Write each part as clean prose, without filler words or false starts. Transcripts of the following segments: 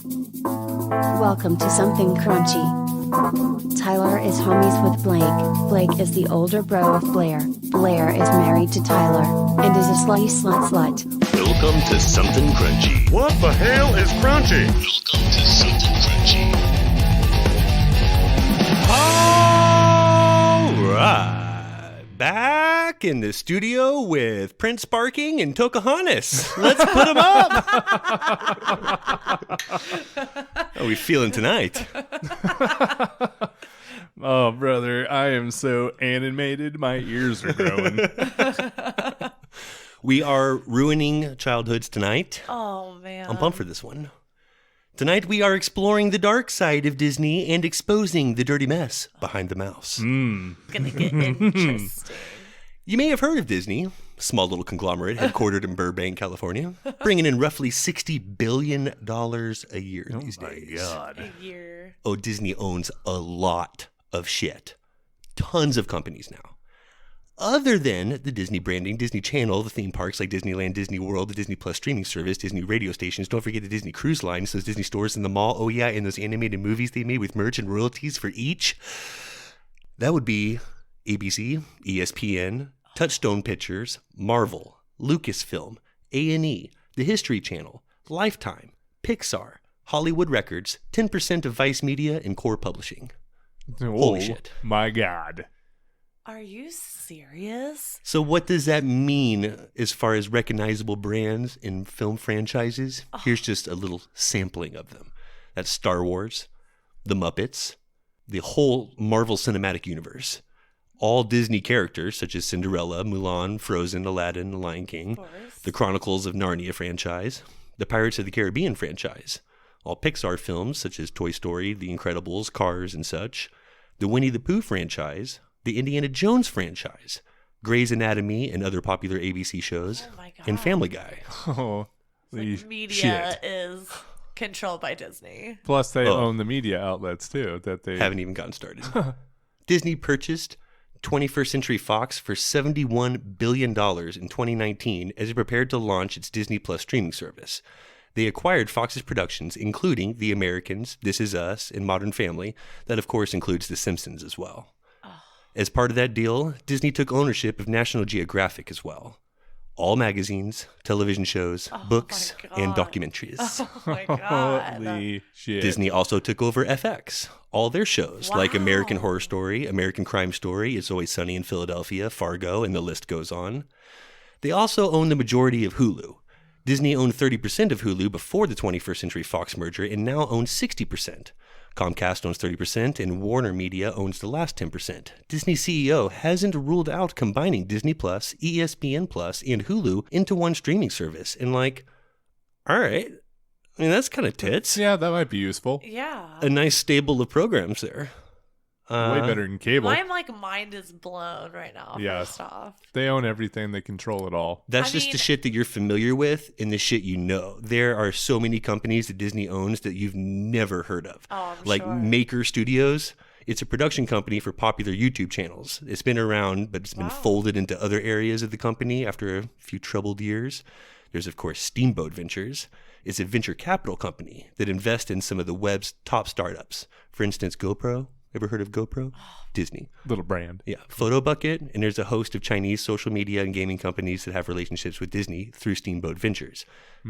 Welcome to Something Crunchy. Tyler is homies with Blake. Blake is the older bro of Blair. Blair is married to Tyler, and is a slutty slut. Welcome to Something Crunchy. What the hell is crunchy? Welcome to Something Crunchy. All right. Back in the studio with Prince Barking and Pocahontas. Let's put them up. How are we feeling tonight? Oh, brother, I am so animated. My ears are growing. We are ruining childhoods tonight. Oh, man. I'm pumped for this one. Tonight we are exploring the dark side of Disney and exposing the dirty mess behind the mouse. Gonna get interesting. You may have heard of Disney, a small little conglomerate headquartered in Burbank, California, bringing in roughly $60 billion a year these days. God. A year. Oh, Disney owns a lot of shit. Tons of companies now. Other than the Disney branding, Disney Channel, the theme parks like Disneyland, Disney World, the Disney Plus streaming service, Disney radio stations, don't forget the Disney Cruise Lines, those Disney stores in the mall, oh yeah, and those animated movies they made with merch and royalties for each. That would be ABC, ESPN, Touchstone Pictures, Marvel, Lucasfilm, A&E, the History Channel, Lifetime, Pixar, Hollywood Records, 10% of Vice Media, and Core Publishing. Holy shit. My God. Are you serious? So what does that mean as far as recognizable brands in film franchises? Here's just a little sampling of them. That's Star Wars, The Muppets, the whole Marvel Cinematic Universe, all Disney characters such as Cinderella, Mulan, Frozen, Aladdin, The Lion King, the Chronicles of Narnia franchise, the Pirates of the Caribbean franchise, all Pixar films such as Toy Story, The Incredibles, Cars, and such, the Winnie the Pooh franchise, the Indiana Jones franchise, Grey's Anatomy and other popular ABC shows, Oh my God. and Family Guy. Oh, Like media is controlled by Disney. Plus, they Oh. own the media outlets, too. That they Haven't even gotten started. Disney purchased 21st Century Fox for $71 billion in 2019 as it prepared to launch its Disney Plus streaming service. They acquired Fox's productions, including The Americans, This Is Us, and Modern Family. That, of course, includes The Simpsons as well. As part of that deal, Disney took ownership of National Geographic as well. All magazines, television shows, books, my and God. documentaries. Oh my God. Holy shit. Disney also took over FX, all their shows, like American Wow. Horror Story, American Crime Story, It's Always Sunny in Philadelphia, Fargo, and the list goes on. They also own the majority of Hulu. Disney owned 30% of Hulu before the 21st Century Fox merger and now owns 60%. Comcast owns 30% and Warner Media owns the last 10%. Disney's CEO hasn't ruled out combining Disney Plus, ESPN Plus, and Hulu into one streaming service. And all right, I mean, that's kind of tits. Yeah, that might be useful. Yeah. A nice stable of programs there. Way better than cable. My mind is blown right now. Yeah. First off. They own everything. They control it all. That's I just the mean- shit that you're familiar with and the shit you know. There are so many companies that Disney owns that you've never heard of. Oh, I'm like sure. Maker Studios. It's a production company for popular YouTube channels. It's been around, but it's been folded into other areas of the company after a few troubled years. There's, of course, Steamboat Ventures. It's a venture capital company that invests in some of the web's top startups. For instance, GoPro. Ever heard of GoPro? Disney. Little brand. Yeah, PhotoBucket, and there's a host of Chinese social media and gaming companies that have relationships with Disney through Steamboat Ventures.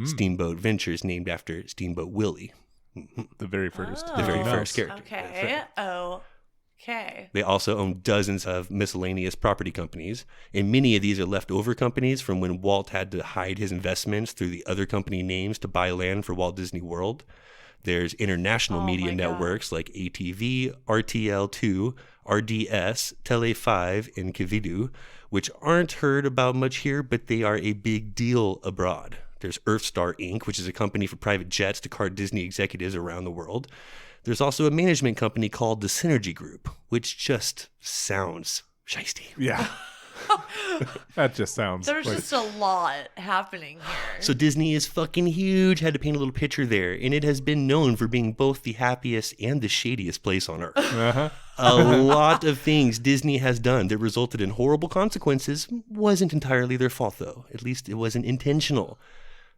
Steamboat Ventures named after Steamboat Willie, The very first. the very first character. Okay. Okay. They also own dozens of miscellaneous property companies, and many of these are leftover companies from when Walt had to hide his investments through the other company names to buy land for Walt Disney World. There's international media my God. networks like ATV, RTL2, RDS, Tele5, and Kividu, which aren't heard about much here, but they are a big deal abroad. There's Earthstar Inc., which is a company for private jets to cart Disney executives around the world. There's also a management company called the Synergy Group, which just sounds shiesty. Yeah. That just sounds There's like just a lot happening here. So Disney is fucking huge. Had to paint a little picture there. And it has been known for being both the happiest and the shadiest place on earth. A lot of things Disney has done that resulted in horrible consequences wasn't entirely their fault, though. At least it wasn't intentional.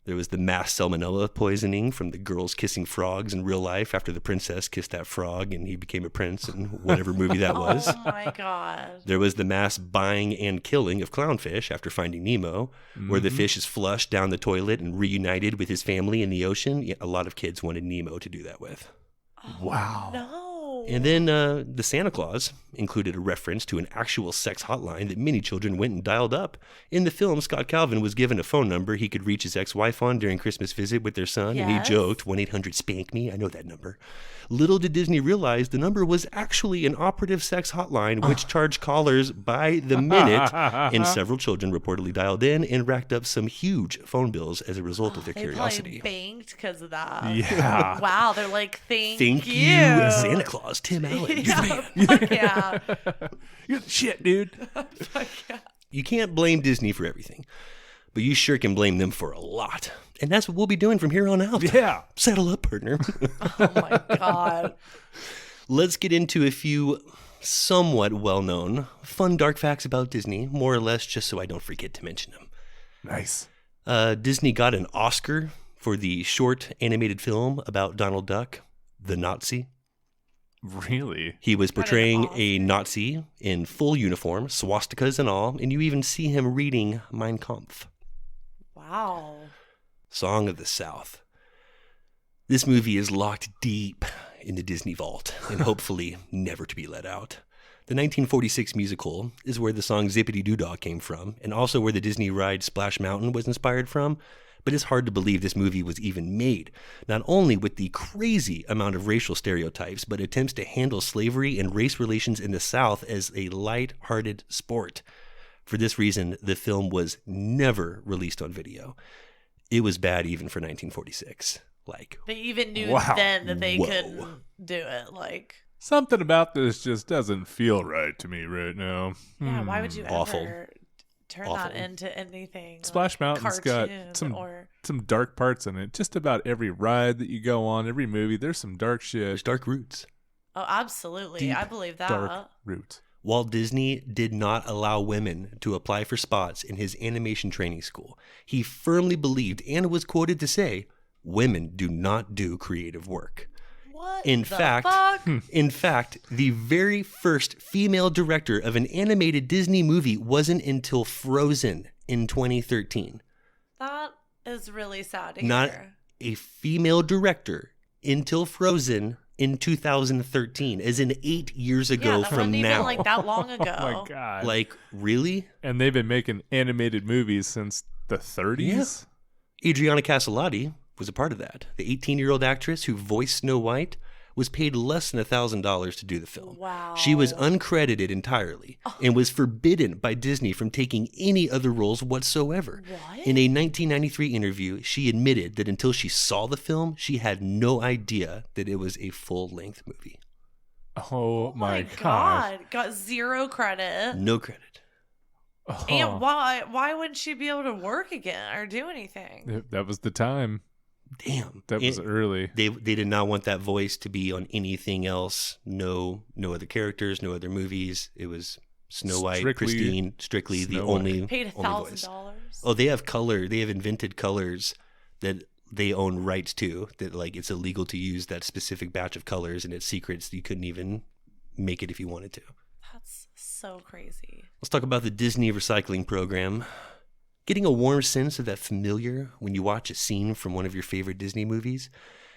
There was the mass salmonella poisoning from the girls kissing frogs in real life after the princess kissed that frog and he became a prince in whatever movie that was. Oh my God. There was the mass buying and killing of clownfish after Finding Nemo, where the fish is flushed down the toilet and reunited with his family in the ocean. Yeah, a lot of kids wanted Nemo to do that with. Wow. No. And then the Santa Claus included a reference to an actual sex hotline that many children went and dialed up. In the film, Scott Calvin was given a phone number he could reach his ex-wife on during Christmas visit with their son, and he Yes. joked, 1-800-SPANK-ME, I know that number. Little did Disney realize the number was actually an operative sex hotline which charged callers by the minute, and several children reportedly dialed in and racked up some huge phone bills as a result of their They curiosity. probably banked because of that. Yeah. Wow. They're like, thank you. Thank you, Santa Claus, Tim Allen. You're the man. Fuck yeah. You're the shit, dude. Fuck yeah. You can't blame Disney for everything, but you sure can blame them for a lot. And that's what we'll be doing from here on out. Yeah. Settle up, partner. Oh my God. Let's get into a few somewhat well-known, fun, dark facts about Disney, more or less just so I don't forget to mention them. Nice. Disney got an Oscar for the short animated film about Donald Duck, the Nazi. Really? He was Got an portraying a Oscar? Nazi in full uniform, swastikas and all, and you even see him reading Mein Kampf. Wow. Song of the South. This movie is locked deep in the Disney vault and hopefully never to be let out. The 1946 musical is where the song Zippity Doo Dah came from, and also where the Disney ride Splash Mountain was inspired from. But it's hard to believe this movie was even made, not only with the crazy amount of racial stereotypes, but attempts to handle slavery and race relations in the South as a light-hearted sport. For this reason, the film was never released on video. It was bad even for 1946. Like, They even knew Wow. then that they Whoa. couldn't do it. Like, Something about this just doesn't feel right to me right now. yeah, why would you Awful. ever turn Awful. that into anything? Splash like Mountain's got cartoon or some dark parts in it. Just about every ride that you go on, every movie, there's some dark there's shit. dark roots. oh, absolutely, Deep, I believe that. Dark roots. Walt Disney did not allow women to apply for spots in his animation training school. He firmly believed and was quoted to say, "Women do not do creative work." What? In the fact, fuck? In fact, the very first female director of an animated Disney movie wasn't until Frozen in 2013. That is really sad to Not hear. a female director until Frozen in 2013, as in 8 years ago Yeah, that from wasn't now. even like that long ago. Oh my god! Like, really? And they've been making animated movies since the 30s. Adriana Caselotti was a part of that. The 18-year-old actress who voiced Snow White was paid less than $1,000 to do the film. Wow. She was uncredited entirely and was forbidden by Disney from taking any other roles whatsoever. What? In a 1993 interview, she admitted that until she saw the film, she had no idea that it was a full-length movie. Oh my god! God. Got zero credit. No credit. Oh, And why wouldn't she be able to work again or do anything? that was the time. Damn. That was And early. They did not want that voice to be on anything else. No other characters, no other movies. It was Snow White, Strictly Christine, strictly the Snow White. only Paid only voice. $1,000. Oh, they have color. They have invented colors that they own rights to. That like it's illegal to use that specific batch of colors, and it's secrets. You couldn't even make it if you wanted to. That's so crazy. Let's talk about the Disney recycling program. Getting a warm sense of that familiar when you watch a scene from one of your favorite Disney movies,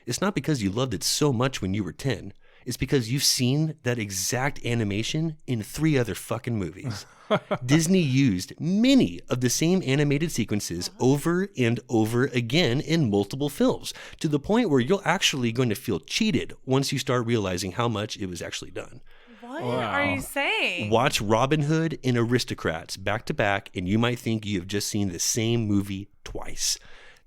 it's not because you loved it so much when you were 10. It's because you've seen that exact animation in 3 other fucking movies. Disney used many of the same animated sequences over and over again in multiple films, to the point where you're actually going to feel cheated once you start realizing how much it was actually done. What Wow. are you saying? Watch Robin Hood and Aristocrats back to back, and you might think you have just seen the same movie twice.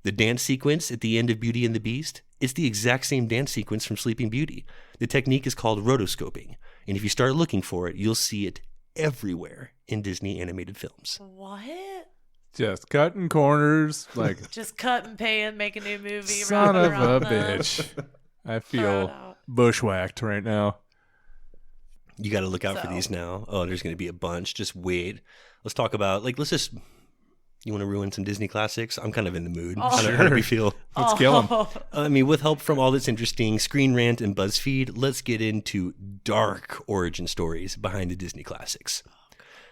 The dance sequence at the end of Beauty and the Beast, it's the exact same dance sequence from Sleeping Beauty. The technique is called rotoscoping, and if you start looking for it, you'll see it everywhere in Disney animated films. What? Just cutting corners like Just cut and pay and make a new movie. son wrap it of a around them, bitch. I throw it feel out. bushwhacked right now. You got to look out for So- these now. Oh, there's going to be a bunch. Just wait. Let's talk about, let's just You want to ruin some Disney classics? I'm kind of in the mood. Oh. How do we feel? Let's kill him. I mean, with help from All That's Interesting, Screen Rant, and BuzzFeed, let's get into dark origin stories behind the Disney classics.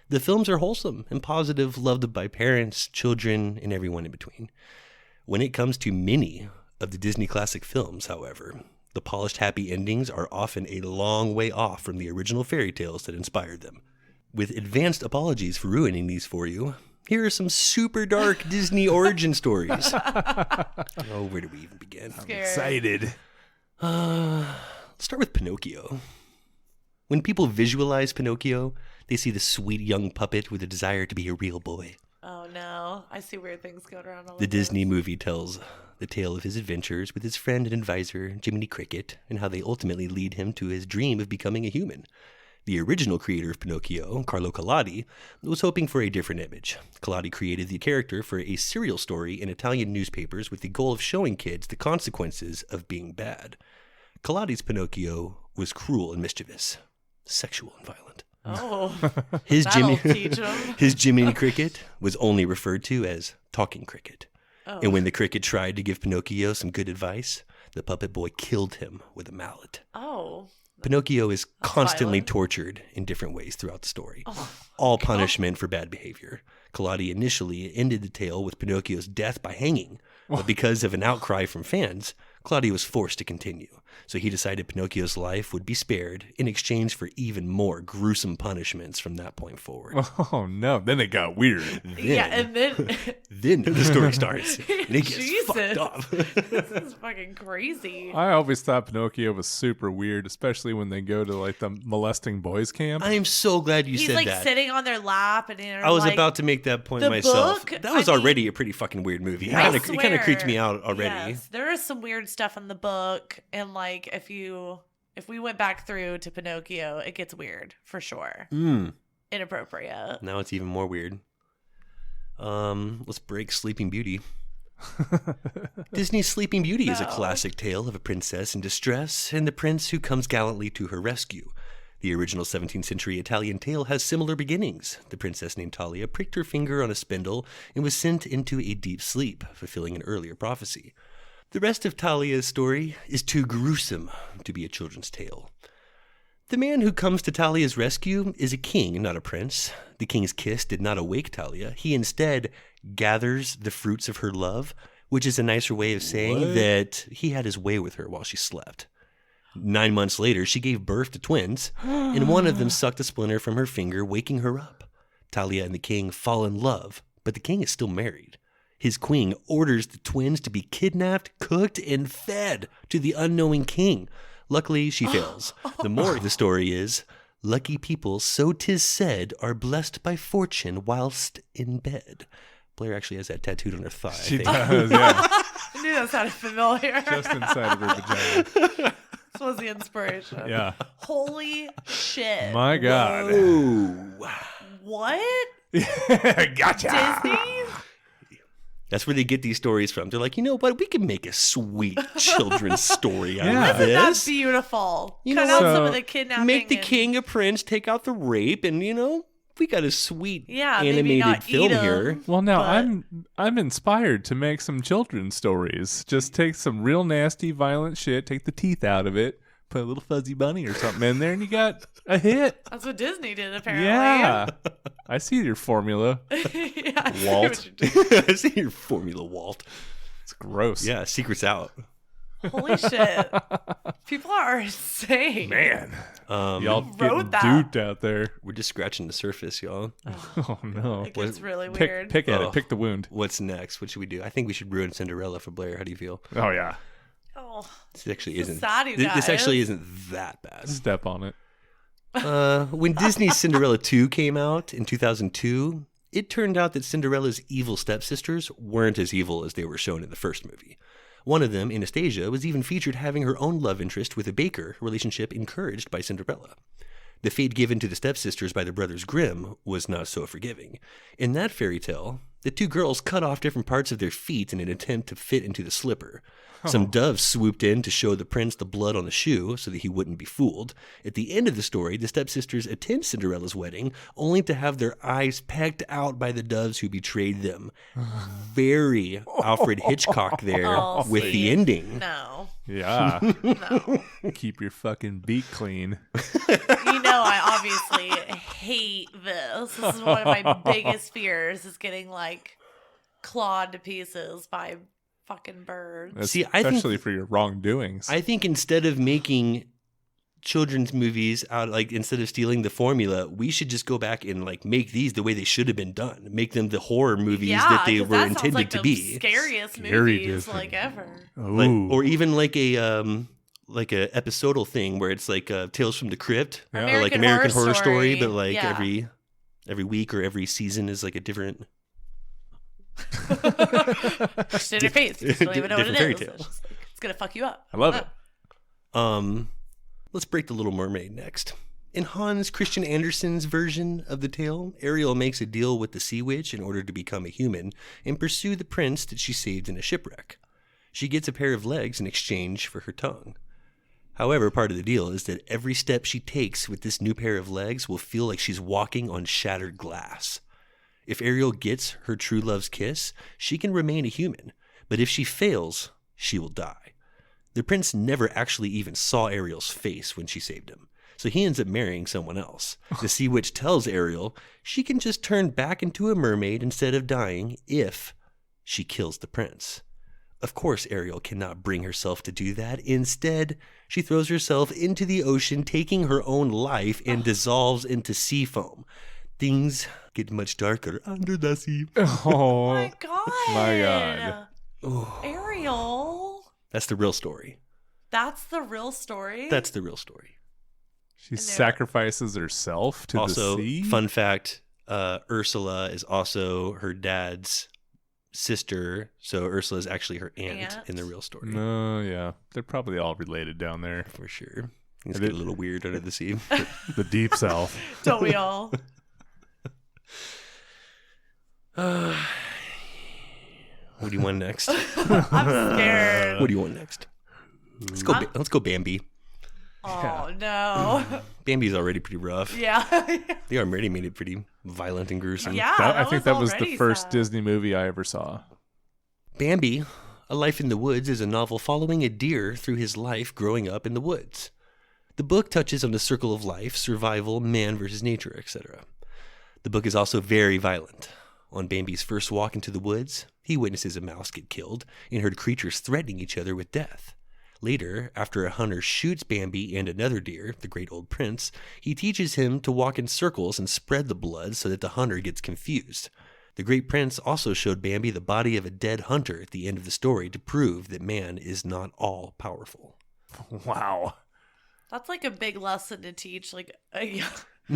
The films are wholesome and positive, loved by parents, children, and everyone in between. When it comes to many of the Disney classic films, however, the polished happy endings are often a long way off from the original fairy tales that inspired them. With advanced apologies for ruining these for you, here are some super dark Disney origin stories. Oh, where do we even begin? Scared. Excited. Let's start with Pinocchio. When people visualize Pinocchio, they see the sweet young puppet with a desire to be a real boy. Oh no, I see weird things going around. All The over Disney this. movie tells the tale of his adventures with his friend and advisor, Jiminy Cricket, and how they ultimately lead him to his dream of becoming a human. The original creator of Pinocchio, Carlo Collodi, was hoping for a different image. Collodi created the character for a serial story in Italian newspapers with the goal of showing kids the consequences of being bad. Collodi's Pinocchio was cruel and mischievous, sexual and violent. Oh, His that'll teach 'em. His Jiminy Cricket was only referred to as Talking Cricket. Oh. And when the cricket tried to give Pinocchio some good advice, the puppet boy killed him with a mallet. Oh. Pinocchio is constantly violent. tortured in different ways throughout the story. Oh. All punishment for bad behavior. Collodi initially ended the tale with Pinocchio's death by hanging, but because of an outcry from fans, Collodi was forced to continue. So he decided Pinocchio's life would be spared in exchange for even more gruesome punishments from that point forward. Oh no, then it got weird. Yeah, and then Then the story starts. And it gets Jesus. fucked up. This is fucking crazy. I always thought Pinocchio was super weird, especially when they go to like the molesting boys camp. I am so glad you He's said like that. sitting on their lap, and they're I was like, about to make that point the myself. book, That was I mean, already a pretty fucking weird movie. It I kind of creeped swear. me out already. Yes, there is some weird stuff in the book, and like if we went back through to Pinocchio, it gets weird for sure. Inappropriate. Now it's even more weird. Let's break Sleeping Beauty. Disney's Sleeping Beauty is a No. classic tale of a princess in distress and the prince who comes gallantly to her rescue. The original 17th century Italian tale has similar beginnings. The princess named Talia pricked her finger on a spindle and was sent into a deep sleep, fulfilling an earlier prophecy. The rest of Talia's story is too gruesome to be a children's tale. The man who comes to Talia's rescue is a king, not a prince. The king's kiss did not awake Talia. He instead gathers the fruits of her love, which is a nicer way of saying that he had his way with her while she slept. 9 months later, she gave birth to twins, and one of them sucked a splinter from her finger, waking her up. Talia and the king fall in love, but the king is still married. His queen orders the twins to be kidnapped, cooked, and fed to the unknowing king. Luckily, she fails. The moral of the story is, lucky people, so 'tis said, are blessed by fortune whilst in bed. Blair actually has that tattooed on her thigh. She I think. does, yeah. I knew that sounded familiar. Just inside of her vagina. This was the inspiration. Yeah. Holy shit. My God. Ooh. What? Gotcha. Disney? That's where they get these stories from. They're like, you know what? We can make a sweet children's story out Yeah. of Isn't that this. beautiful? You Cut know out what? some of So, the kidnapping. Make the and- king a prince, take out the rape, and we got a sweet Yeah, maybe animated not film eat 'em. here. Well, now But- I'm inspired to make some children's stories. Just take some real nasty, violent shit, take the teeth out of it, put a little fuzzy bunny or something in there, and you got a hit. That's what Disney did, apparently. Yeah, I see your formula. Yeah, I see Walt. what you're doing. I see your formula, Walt. It's gross. Yeah, secret's out. Holy shit. People are insane. man. Y'all Wrote getting that? duped out there. We're just scratching the surface, y'all. Oh no. It gets really Pick weird. at Oh. it. Pick the wound. What's next? What should we do? I think we should ruin Cinderella for Blair. How do you feel? Oh yeah. Oh, This actually So isn't. sad, you This guys. actually isn't that bad. Step on it. When Disney's Cinderella 2 came out in 2002, it turned out that Cinderella's evil stepsisters weren't as evil as they were shown in the first movie. One of them, Anastasia, was even featured having her own love interest with a baker, a relationship encouraged by Cinderella. The fate given to the stepsisters by the brothers Grimm was not so forgiving. In that fairy tale, The two girls cut off different parts of their feet in an attempt to fit into the slipper. Some doves swooped in to show the prince the blood on the shoe so that he wouldn't be fooled. At the end of the story, the stepsisters attend Cinderella's wedding, only to have their eyes pecked out by the doves who betrayed them. Very Alfred Hitchcock there with the ending. No. Yeah. No. Keep your fucking beak clean. You know, I obviously hate this. This is one of my biggest fears, is getting like clawed to pieces by fucking birds. See, I think- Especially for your wrongdoings. I think instead of making children's movies out, like, instead of stealing the formula, we should just go back and like make these the way they should have been done. Make them the horror movies that they 'cause were that sounds intended like to the be. Scariest Scary movies Disney. like ever. Ooh. Or even like a episodal thing where it's like Tales from the Crypt, Yeah. or like American American Horror Horror Story, Story. but like Yeah. every week or every season is like a different. Just in your face. You just don't even know what it Different is. fairy tale. It's, just like, it's gonna fuck you up. I love it. Let's break the Little Mermaid next. In Hans Christian Andersen's version of the tale, Ariel makes a deal with the Sea Witch in order to become a human and pursue the prince that she saved in a shipwreck. She gets a pair of legs in exchange for her tongue. However, part of the deal is that every step she takes with this new pair of legs will feel like she's walking on shattered glass. If Ariel gets her true love's kiss, she can remain a human, but if she fails, she will die. The prince never actually even saw Ariel's face when she saved him, so he ends up marrying someone else. The Sea Witch tells Ariel she can just turn back into a mermaid instead of dying if she kills the prince. Of course, Ariel cannot bring herself to do that. Instead, she throws herself into the ocean, taking her own life, and dissolves into sea foam. Things get much darker under the sea. Oh, My God. My God. Ariel. That's the real story. That's the real story? That's the real story. She I knew it. sacrifices herself to Also, the sea. fun fact, Ursula is also her dad's sister, so Ursula is actually her aunt Aunt? in the real story. Oh, yeah. They're probably all related down there. For sure. Things I get did- a little weird under the sea. The deep south. Don't we all? What do you want next? I'm scared. What do you want next? Let's go Bambi. Oh, no. Bambi's already pretty rough. Yeah. They already made it pretty violent and gruesome. Yeah. I think that was the already first sad. Disney movie I ever saw. Bambi, A Life in the Woods is a novel following a deer through his life growing up in the woods. The book touches on the circle of life, survival, man versus nature, etc. The book is also very violent. On Bambi's first walk into the woods, he witnesses a mouse get killed and heard creatures threatening each other with death. Later, after a hunter shoots Bambi and another deer, the great old prince, he teaches him to walk in circles and spread the blood so that the hunter gets confused. The great prince also showed Bambi the body of a dead hunter at the end of the story to prove that man is not all powerful. Wow. That's like a big lesson to teach. Like, No,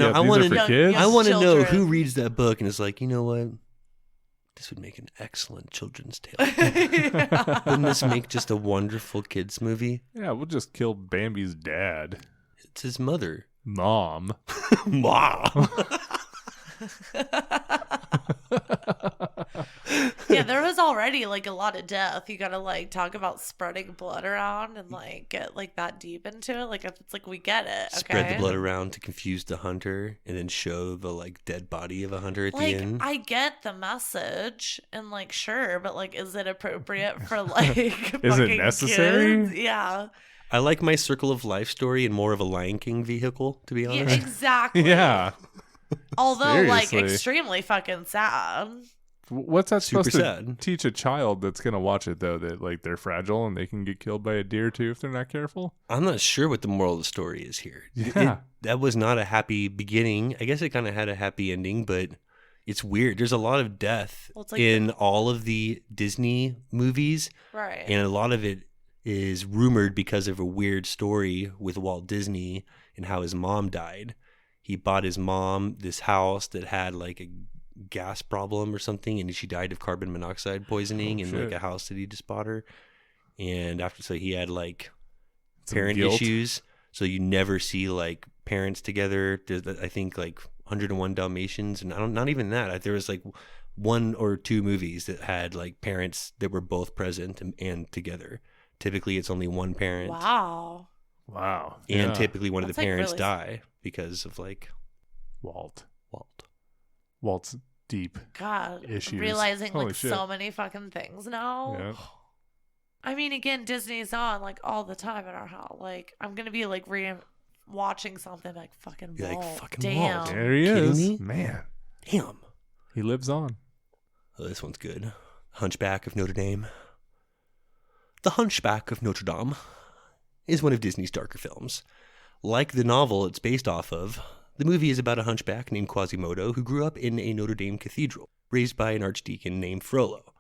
Yeah, I these want are for to. kids? I want to know Children. who reads that book and is like, you know what? This would make an excellent children's tale. Wouldn't this make just a wonderful kids movie? Yeah, we'll just kill Bambi's dad. It's his mother. Mom. Mom. yeah, there was already like a lot of death. You gotta like talk about spreading blood around and like get like that deep into it. Like, if it's like, we get it. Okay? Spread the blood around to confuse the hunter and then show the like dead body of a hunter at Like, the end. I get the message and like, sure, but like, is it appropriate for like Is it fucking necessary? kids? Yeah. I like my Circle of Life story in more of a Lion King vehicle, to be Yeah, honest. exactly. Yeah. Although like Seriously. extremely fucking sad. What's that Super supposed to sad. teach a child that's going to watch it, though, that like they're fragile and they can get killed by a deer, too, if they're not careful? I'm not sure what the moral of the story is here. Yeah. That was not a happy beginning. I guess it kind of had a happy ending, but it's weird. There's a lot of death Well, it's like in all of the Disney movies, Right. and a lot of it is rumored because of a weird story with Walt Disney and how his mom died. He bought his mom this house that had like a gas problem or something, and she died of carbon monoxide poisoning in like shit. a house that he just bought her. And after, so he had like Some parent guilt. issues, so you never see like parents together. There's I think like 101 Dalmatians, and not even that. There was like one or two movies that had like parents that were both present and together. Typically, it's only one parent. Wow. Wow. And Yeah. typically one of That's, the like, parents really- die because of like Walt's deep. God. Issues. Realizing Holy like shit. so many fucking things now. Yeah. I mean, again, Disney's on like all the time in our house. Like, I'm gonna be like watching something like fucking You're like, Walt. fucking Damn. Walt. There he Kidding is. me? Man. damn. He lives on. Oh, this one's good. Hunchback of Notre Dame. The Hunchback of Notre Dame is one of Disney's darker films. Like the novel it's based off of, the movie is about a hunchback named Quasimodo who grew up in a Notre Dame cathedral, raised by an archdeacon named Frollo.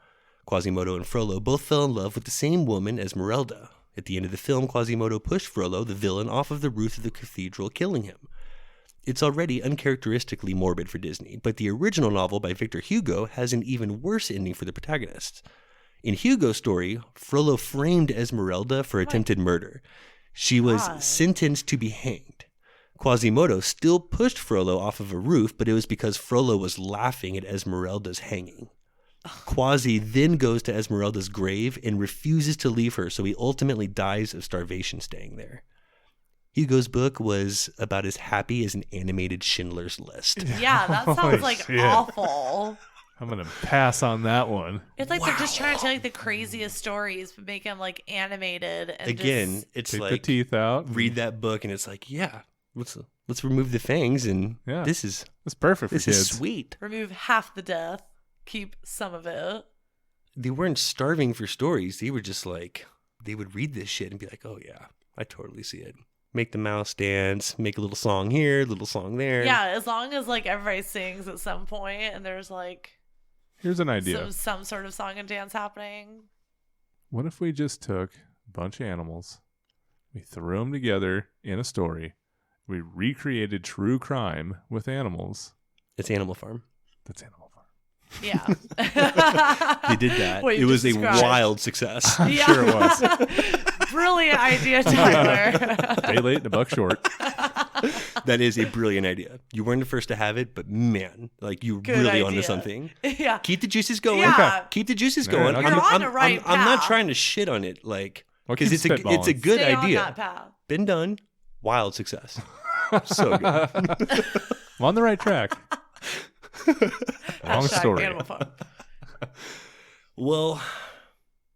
Quasimodo and Frollo both fell in love with the same woman, Esmeralda. At the end of the film, Quasimodo pushed Frollo, the villain, off of the roof of the cathedral, killing him. It's already uncharacteristically morbid for Disney, but the original novel by Victor Hugo has an even worse ending for the protagonists. In Hugo's story, Frollo framed Esmeralda for attempted murder. She was God. sentenced to be hanged. Quasimodo still pushed Frollo off of a roof, but it was because Frollo was laughing at Esmeralda's hanging. Quasi then goes to Esmeralda's grave and refuses to leave her, so he ultimately dies of starvation staying there. Hugo's book was about as happy as an animated Schindler's List. Yeah, that Holy sounds like shit. awful. I'm going to pass on that one. It's like they're just trying to tell like the craziest stories, but make them like animated. And Again, just, it's Take the like teeth out. read that book and it's like, yeah, let's remove the fangs and Yeah. this is It's perfect for this kids. is sweet. remove half the death, keep some of it. They weren't starving for stories. They were just like, they would read this shit and be like, oh yeah, I totally see it. Make the mouse dance, make a little song here, a little song there. Yeah, as long as like everybody sings at some point and there's like Here's an idea. some sort of song and dance happening. What if we just took a bunch of animals, we threw them together in a story, we recreated true crime with animals? It's Animal Farm. That's Animal Farm. Yeah. They did that. What it you was just a described. wild success. Yeah. Sure it was. Brilliant idea, Tyler. Day late and a buck short. That is a brilliant idea. You weren't the first to have it, but man, like you Good really idea. onto something. Yeah. Keep the juices going. Yeah. Keep the juices All going. right, You're on the right I'm not path. trying to shit on it, like Well, because keep it's a spitballing. good Stay on idea. that path. Been done. Wild success. So good. I'm on the right track. Long Hashtag story. Animal Farm. Well,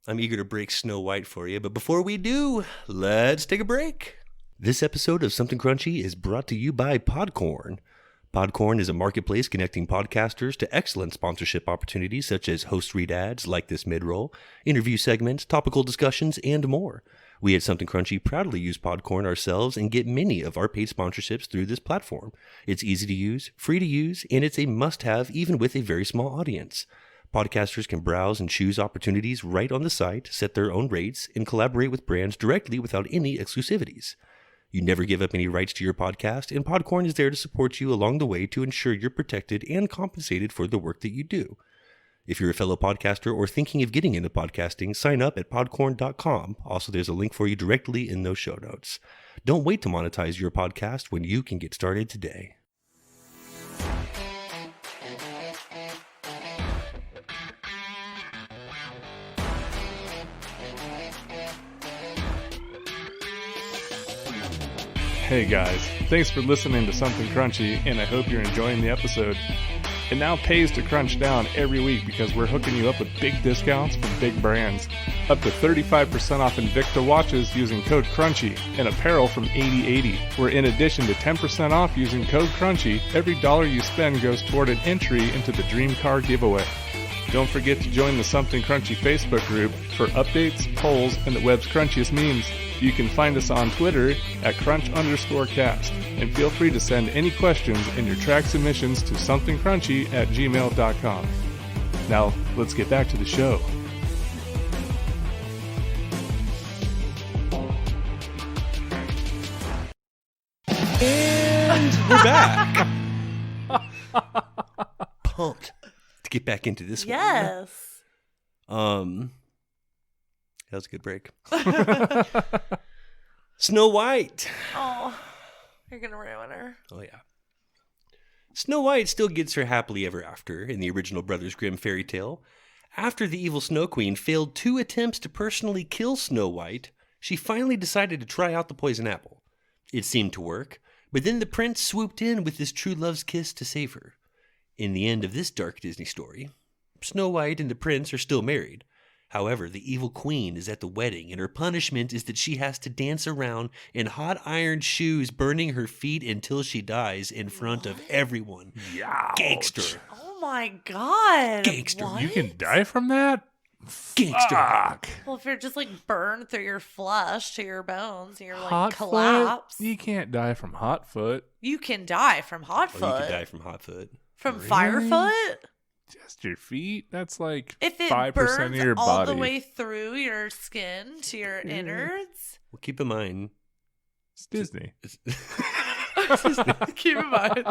I'm eager to break Snow White for you, but before we do, let's take a break. This episode of Something Crunchy is brought to you by Podcorn. Podcorn is a marketplace connecting podcasters to excellent sponsorship opportunities such as host read ads like this mid-roll, interview segments, topical discussions, and more. We at Something Crunchy proudly use Podcorn ourselves and get many of our paid sponsorships through this platform. It's easy to use, free to use, and it's a must-have even with a very small audience. Podcasters can browse and choose opportunities right on the site, set their own rates, and collaborate with brands directly without any exclusivities. You never give up any rights to your podcast, and Podcorn is there to support you along the way to ensure you're protected and compensated for the work that you do. If you're a fellow podcaster or thinking of getting into podcasting, sign up at podcorn.com. Also, there's a link for you directly in those show notes. Don't wait to monetize your podcast when you can get started today. Hey guys, thanks for listening to Something Crunchy, and I hope you're enjoying the episode. It now pays to crunch down every week because we're hooking you up with big discounts from big brands. Up to 35% off Invicta watches using code CRUNCHY and apparel from 8080, where in addition to 10% off using code CRUNCHY, every dollar you spend goes toward an entry into the Dream Car giveaway. Don't forget to join the Something Crunchy Facebook group for updates, polls, and the web's crunchiest memes. You can find us on Twitter at crunch_cast, and feel free to send any questions and your track submissions to somethingcrunchy@gmail.com. Now, let's get back to the show. And we're back. Pumped to get back into this one. Yes. That was a good break. Snow White. Oh, you're gonna ruin her. Oh yeah. Snow White still gets her happily ever after in the original Brothers Grimm fairy tale. After the evil Snow Queen failed 2 attempts to personally kill Snow White, she finally decided to try out the poison apple. It seemed to work, but then the prince swooped in with his true love's kiss to save her. In the end of this dark Disney story, Snow White and the prince are still married. However, the evil queen is at the wedding, and her punishment is that she has to dance around in hot iron shoes, burning her feet until she dies in front of everyone. Ouch. Gangster. Oh my god. Gangster. What? You can die from that? Gangster. Fuck. Well, if you're just like burned through your flesh to your bones and you're like Hot collapse, foot? You can't die from hot foot. you can die from hot Or foot. you could die from hot foot. From Really? firefoot? Just your feet? That's like If it 5% burns of your all body. the way through your skin to your innards, Well, keep in mind. It's Disney. keep in mind.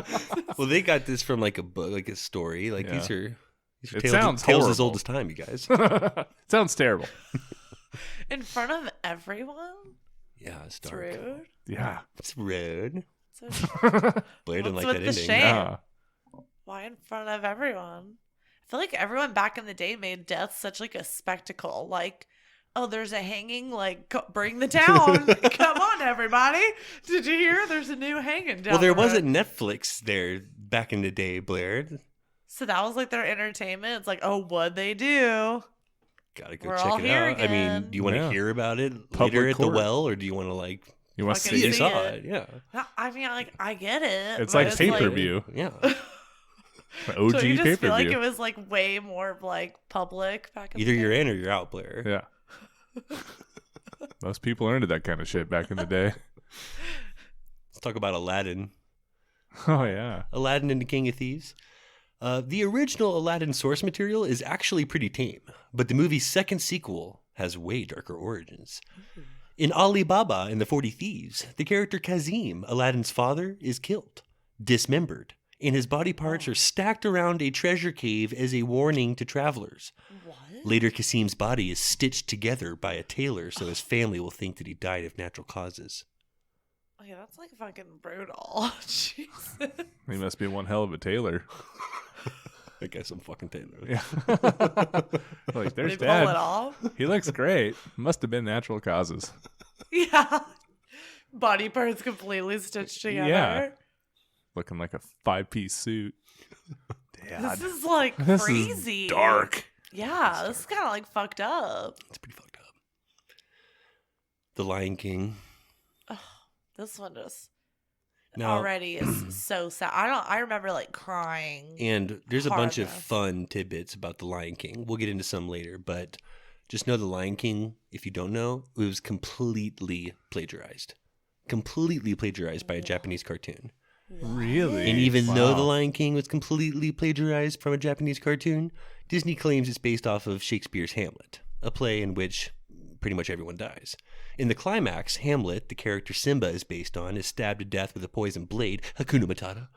Well, they got this from like a book, like a story. Like Yeah. these are It tales, sounds tales as horrible. old as time, you guys. Sounds terrible. In front of everyone? Yeah, it's It's dark. rude. Yeah. It's rude. So, Blair didn't What's like with that the ending. shame? Yeah. why in front of everyone? I feel like everyone back in the day made death such like a spectacle. Like, oh, there's a hanging, like, bring the town. Come on, everybody. Did you hear? There's a new hanging down Well, there the road. wasn't Netflix there back in the day, Blair. So that was like their entertainment. It's like, oh, what'd they do? Gotta go We're all check it here out. I mean, again. do you want to Yeah. hear about it Public later at the court. well, or do you want to like You want to Fucking see you it? see saw it. it? Yeah, No, I mean, like, I get it. It's but like pay-per-view. yeah. OG Don't you just pay-per-view. feel like it was like way more like public back in Either the day? you're in or you're out, Blair. Yeah. Most people are into that kind of shit back in the day. Let's talk about Aladdin. Oh, yeah. Aladdin and the King of Thieves. The original Aladdin source material is actually pretty tame, but the movie's second sequel has way darker origins. In Ali Baba and the 40 Thieves, the character Kazim, Aladdin's father, is killed, dismembered, and his body parts are stacked around a treasure cave as a warning to travelers. What? Later, Kasim's body is stitched together by a tailor so his family will think that he died of natural causes. Okay, that's like fucking brutal. Jesus. He must be one hell of a tailor. I guess I'm fucking Taylor. Yeah. Like, They there's pull dad. it off. He looks great. Must have been natural causes. Yeah. Body parts completely stitched together. Yeah. Looking like a 5-piece suit. Dad. This is like This crazy. is dark. Yeah, this is kind of like fucked up. It's pretty fucked up. The Lion King. This one just Now, already is so sad. I remember like crying. and there's a bunch of Hard. fun tidbits about The Lion King. We'll get into some later, but just know The Lion King, if you don't know, it was completely plagiarized. Completely plagiarized by a Japanese cartoon. Really? And even though The Wow. Lion King was completely plagiarized from a Japanese cartoon, Disney claims it's based off of Shakespeare's Hamlet, a play in which pretty much everyone dies. In the climax, Hamlet, the character Simba is based on, is stabbed to death with a poisoned blade, Hakuna Matata.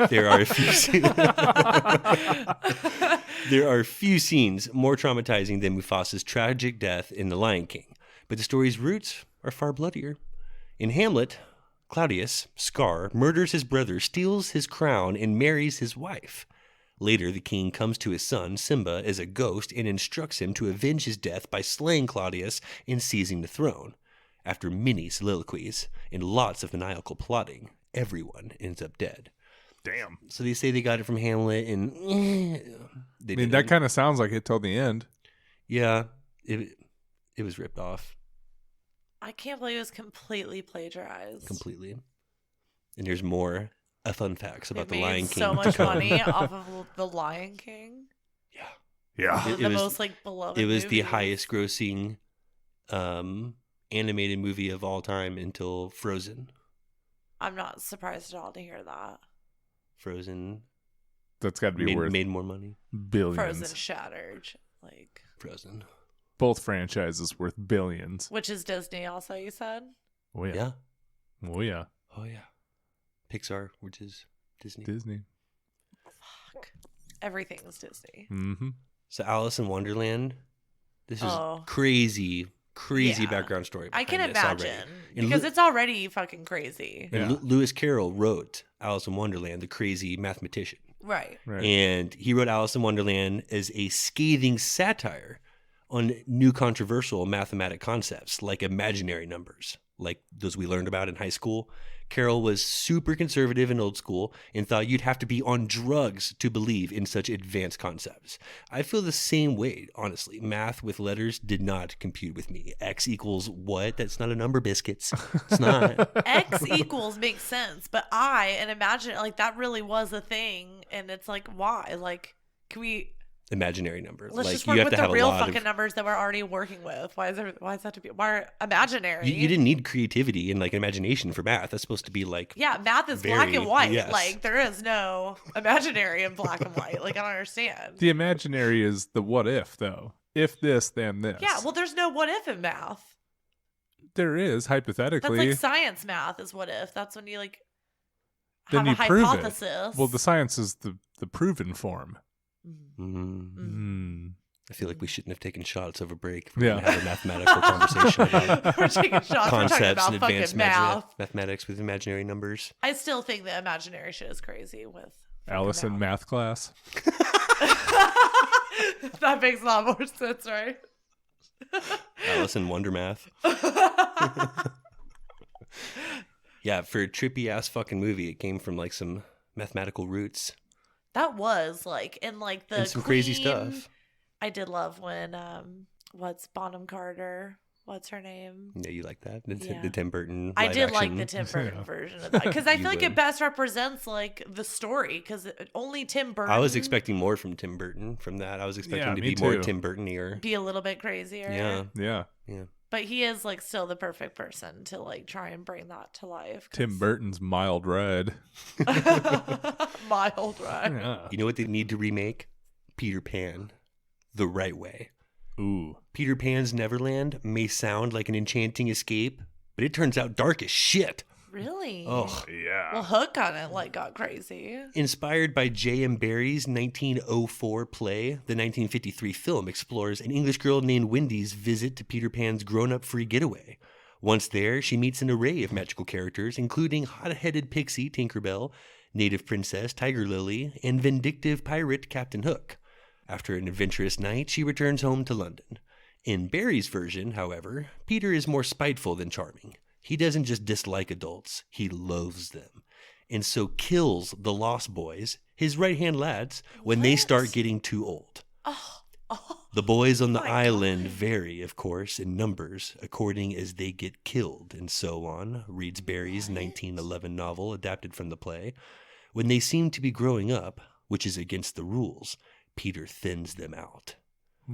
There are a few scenes more traumatizing than Mufasa's tragic death in The Lion King, but the story's roots are far bloodier. In Hamlet, Claudius, Scar, murders his brother, steals his crown, and marries his wife. Later, the king comes to his son, Simba, as a ghost and instructs him to avenge his death by slaying Claudius and seizing the throne. After many soliloquies and lots of maniacal plotting, everyone ends up dead. Damn. So they say they got it from Hamlet, and they I mean, didn't. that kind of sounds like it till the end. Yeah, it was ripped off I can't believe it was completely plagiarized. completely. And there's more fun facts about They The made Lion King. so to much come. money off of The Lion King. Yeah. Yeah. It the was- most like beloved. It was the movie. highest grossing animated movie of all time until Frozen. I'm not surprised at all to hear that. Frozen That's got to be worth made more money. billions. Frozen shattered, like, Frozen. Both franchises worth billions. which is Disney. Also, you said. Oh, yeah. Yeah. Oh, yeah. Oh yeah. Pixar, which is Disney. Disney. Fuck. Everything's Disney. Mm-hmm. So Alice in Wonderland. This is Oh. crazy Crazy Yeah. background story. I can behind this already. imagine And because it's already fucking crazy. And Yeah. Lewis Carroll wrote Alice in Wonderland, the crazy mathematician. Right. Right. And he wrote Alice in Wonderland as a scathing satire on new controversial mathematic concepts like imaginary numbers, like those we learned about in high school. Carroll was super conservative and old school and thought you'd have to be on drugs to believe in such advanced concepts. I feel the same way, honestly. Math with letters did not compute with me. X equals what? That's not a number, biscuits. It's not. X equals makes sense, but and imagine like that really was a thing, and it's like why? Like, can we? Imaginary number. Let's like just you work have with to the have a real lot fucking of. numbers that we're already working with. Why is that to be? Why are imaginary? You didn't need creativity and like imagination for math. That's supposed to be like. Yeah, math is Very- black and white. yes. Like there is no imaginary in black and white. Like I don't understand. The imaginary is the what if, though. If this, then this. Yeah, well, there's no what if in math. there is That's hypothetically. like science math is what if. That's when you like Then have you a prove it. hypothesis. Well, the science is the proven form. Mm. Mm. I feel like we shouldn't have taken shots over break. Yeah. Have a mathematical conversation about We're taking shots. We're talking concepts about and fucking advanced math. mathematics with imaginary numbers. I still think the imaginary shit is crazy with fucking Alice in math class. That makes a lot more sense, right? Alice in Wonder Math. Yeah, for a trippy ass fucking movie, it came from like some mathematical roots That was like in like the and some crazy Queen- stuff. I did love when what's Bonham Carter? What's her name? Yeah, you like that? Yeah. The Tim Burton. I live did like action. the Tim Burton Yeah. version of that because I You feel like would. it best represents like the story because only Tim Burton. I was expecting more from Tim Burton from that. I was expecting Yeah, to me be more too. Tim Burton-ier. be a little bit crazier. Yeah, Yeah. yeah. But he is like still the perfect person to like try and bring that to life. 'cause- Tim Burton's Mild Red. Mild, right? Yeah. You know what they need to remake? Peter Pan, the right way. Ooh. Peter Pan's Neverland may sound like an enchanting escape, but it turns out dark as shit. Really? Oh, Yeah. Well, Hook on it like got crazy. Inspired by J.M. Barrie's 1904 play, the 1953 film explores an English girl named Wendy's visit to Peter Pan's grown-up free getaway. Once there, she meets an array of magical characters, including hot-headed pixie Tinkerbell, native princess Tiger Lily, and vindictive pirate Captain Hook. After an adventurous night, she returns home to London. In Barrie's version, however, Peter is more spiteful than charming. He doesn't just dislike adults, he loathes them. And so kills the Lost Boys, his right-hand lads, when they start What? getting too old. Oh, The boys on the my island God. vary, of course, in numbers according as they get killed, and so on, reads Barrie's 1911 novel adapted from the play. When they seem to be growing up, which is against the rules, Peter thins them out.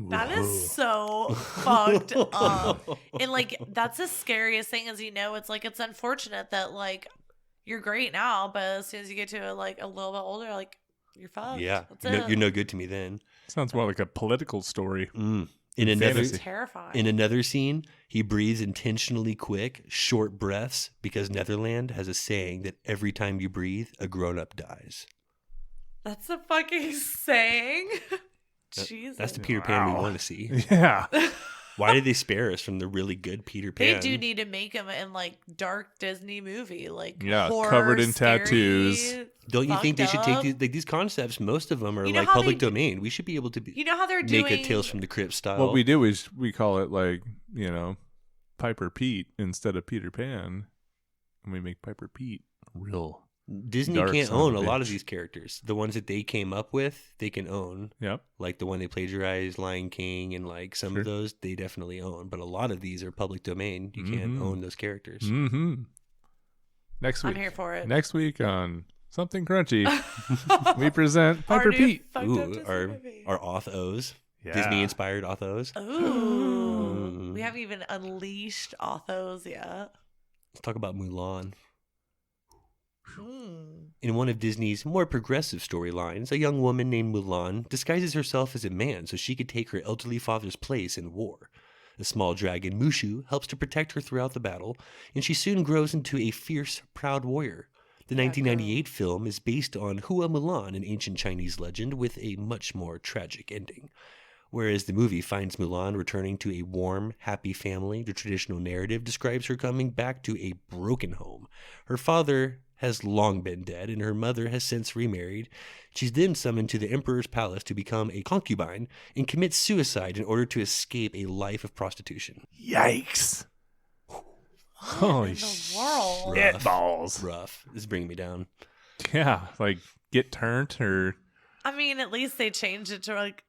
that is so fucked up. And like that's the scariest thing is it's like it's unfortunate that like you're great now, but as soon as you get to like a little bit older, like you're fucked. Yeah, That's no, it. you're no good to me then. Sounds more like a political story. In another Fantasy. terrifying. in another scene, he breathes intentionally quick, short breaths because Netherland has a saying that every time you breathe, a grown-up dies. That's a fucking saying. That- Jesus. That's the Peter Pan we Wow. want to see. Yeah. Why did they spare us from the really good Peter Pan? They do need to make him in like dark Disney movie, like Yeah, horror, covered in scary, tattoos. Don't you think they should take fucked these concepts? Most of them are You know like how they public do- domain. We should be able to You know how they're doing make a Tales from the Crypt style. What we do is we call it like, Piper Pete instead of Peter Pan. And we make Piper Pete real. Disney dark can't son of own a a lot bitch. of these characters. The ones that they came up with, they can own. Yep. Like the one they plagiarized, Lion King, and like some Sure. of those, they definitely own. But a lot of these are public domain. You can't Mhm. own those characters. Mm-hmm. Next I'm week. here for it. Next week on Something Crunchy, we present Piper Our new Pete. fucked up Ooh, Disney our movie. authos, Yeah. Disney-inspired authos. Ooh. We haven't even unleashed authos yet. Let's talk about Mulan. Hmm. In one of Disney's more progressive storylines, a young woman named Mulan disguises herself as a man so she could take her elderly father's place in war. A small dragon, Mushu, helps to protect her throughout the battle, and she soon grows into a fierce, proud warrior. The 1998 film is based on Hua Mulan, an ancient Chinese legend with a much more tragic ending. Whereas the movie finds Mulan returning to a warm, happy family, the traditional narrative describes her coming back to a broken home. Her father has long been dead, and her mother has since remarried. She's then summoned to the emperor's palace to become a concubine and commit suicide in order to escape a life of prostitution. Yikes. Holy world? shit balls. Rough. This is bringing me down. Yeah, like get turned or... I mean, at least they changed it to like,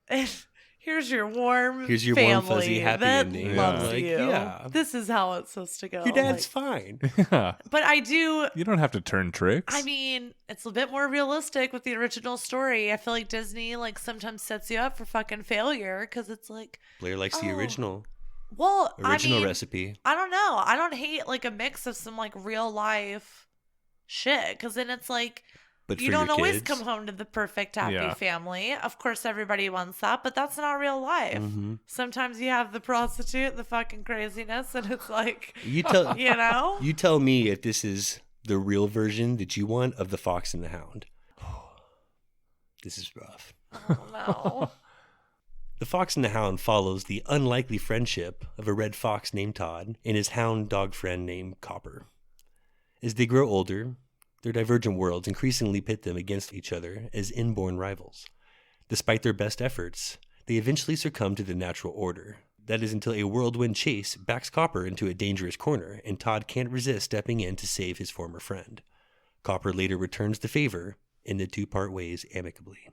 here's your warm warm, family fuzzy, happy that ending. loves Like, you. yeah. This is how it's supposed to go. Your dad's Like, fine. Yeah. but I do. You don't have to turn tricks. I mean, it's a bit more realistic with the original story. I feel like Disney like sometimes sets you up for fucking failure because it's like, Blair likes the Oh. original well, recipe. I don't know. I don't hate like a mix of some like real life shit because then it's like But you for don't your always kids, come home to the perfect happy Yeah. family. Of course, everybody wants that, but that's not real life. Mhm. Sometimes you have the prostitute, the fucking craziness, and it's like, You tell you know? you tell me if this is the real version that you want of the Fox and the Hound. This is rough. Oh, no. The Fox and the Hound follows the unlikely friendship of a red fox named Todd and his hound dog friend named Copper. As they grow older, their divergent worlds increasingly pit them against each other as inborn rivals. Despite their best efforts, they eventually succumb to the natural order. That is until a whirlwind chase backs Copper into a dangerous corner, and Todd can't resist stepping in to save his former friend. Copper later returns the favor, and the two part ways amicably.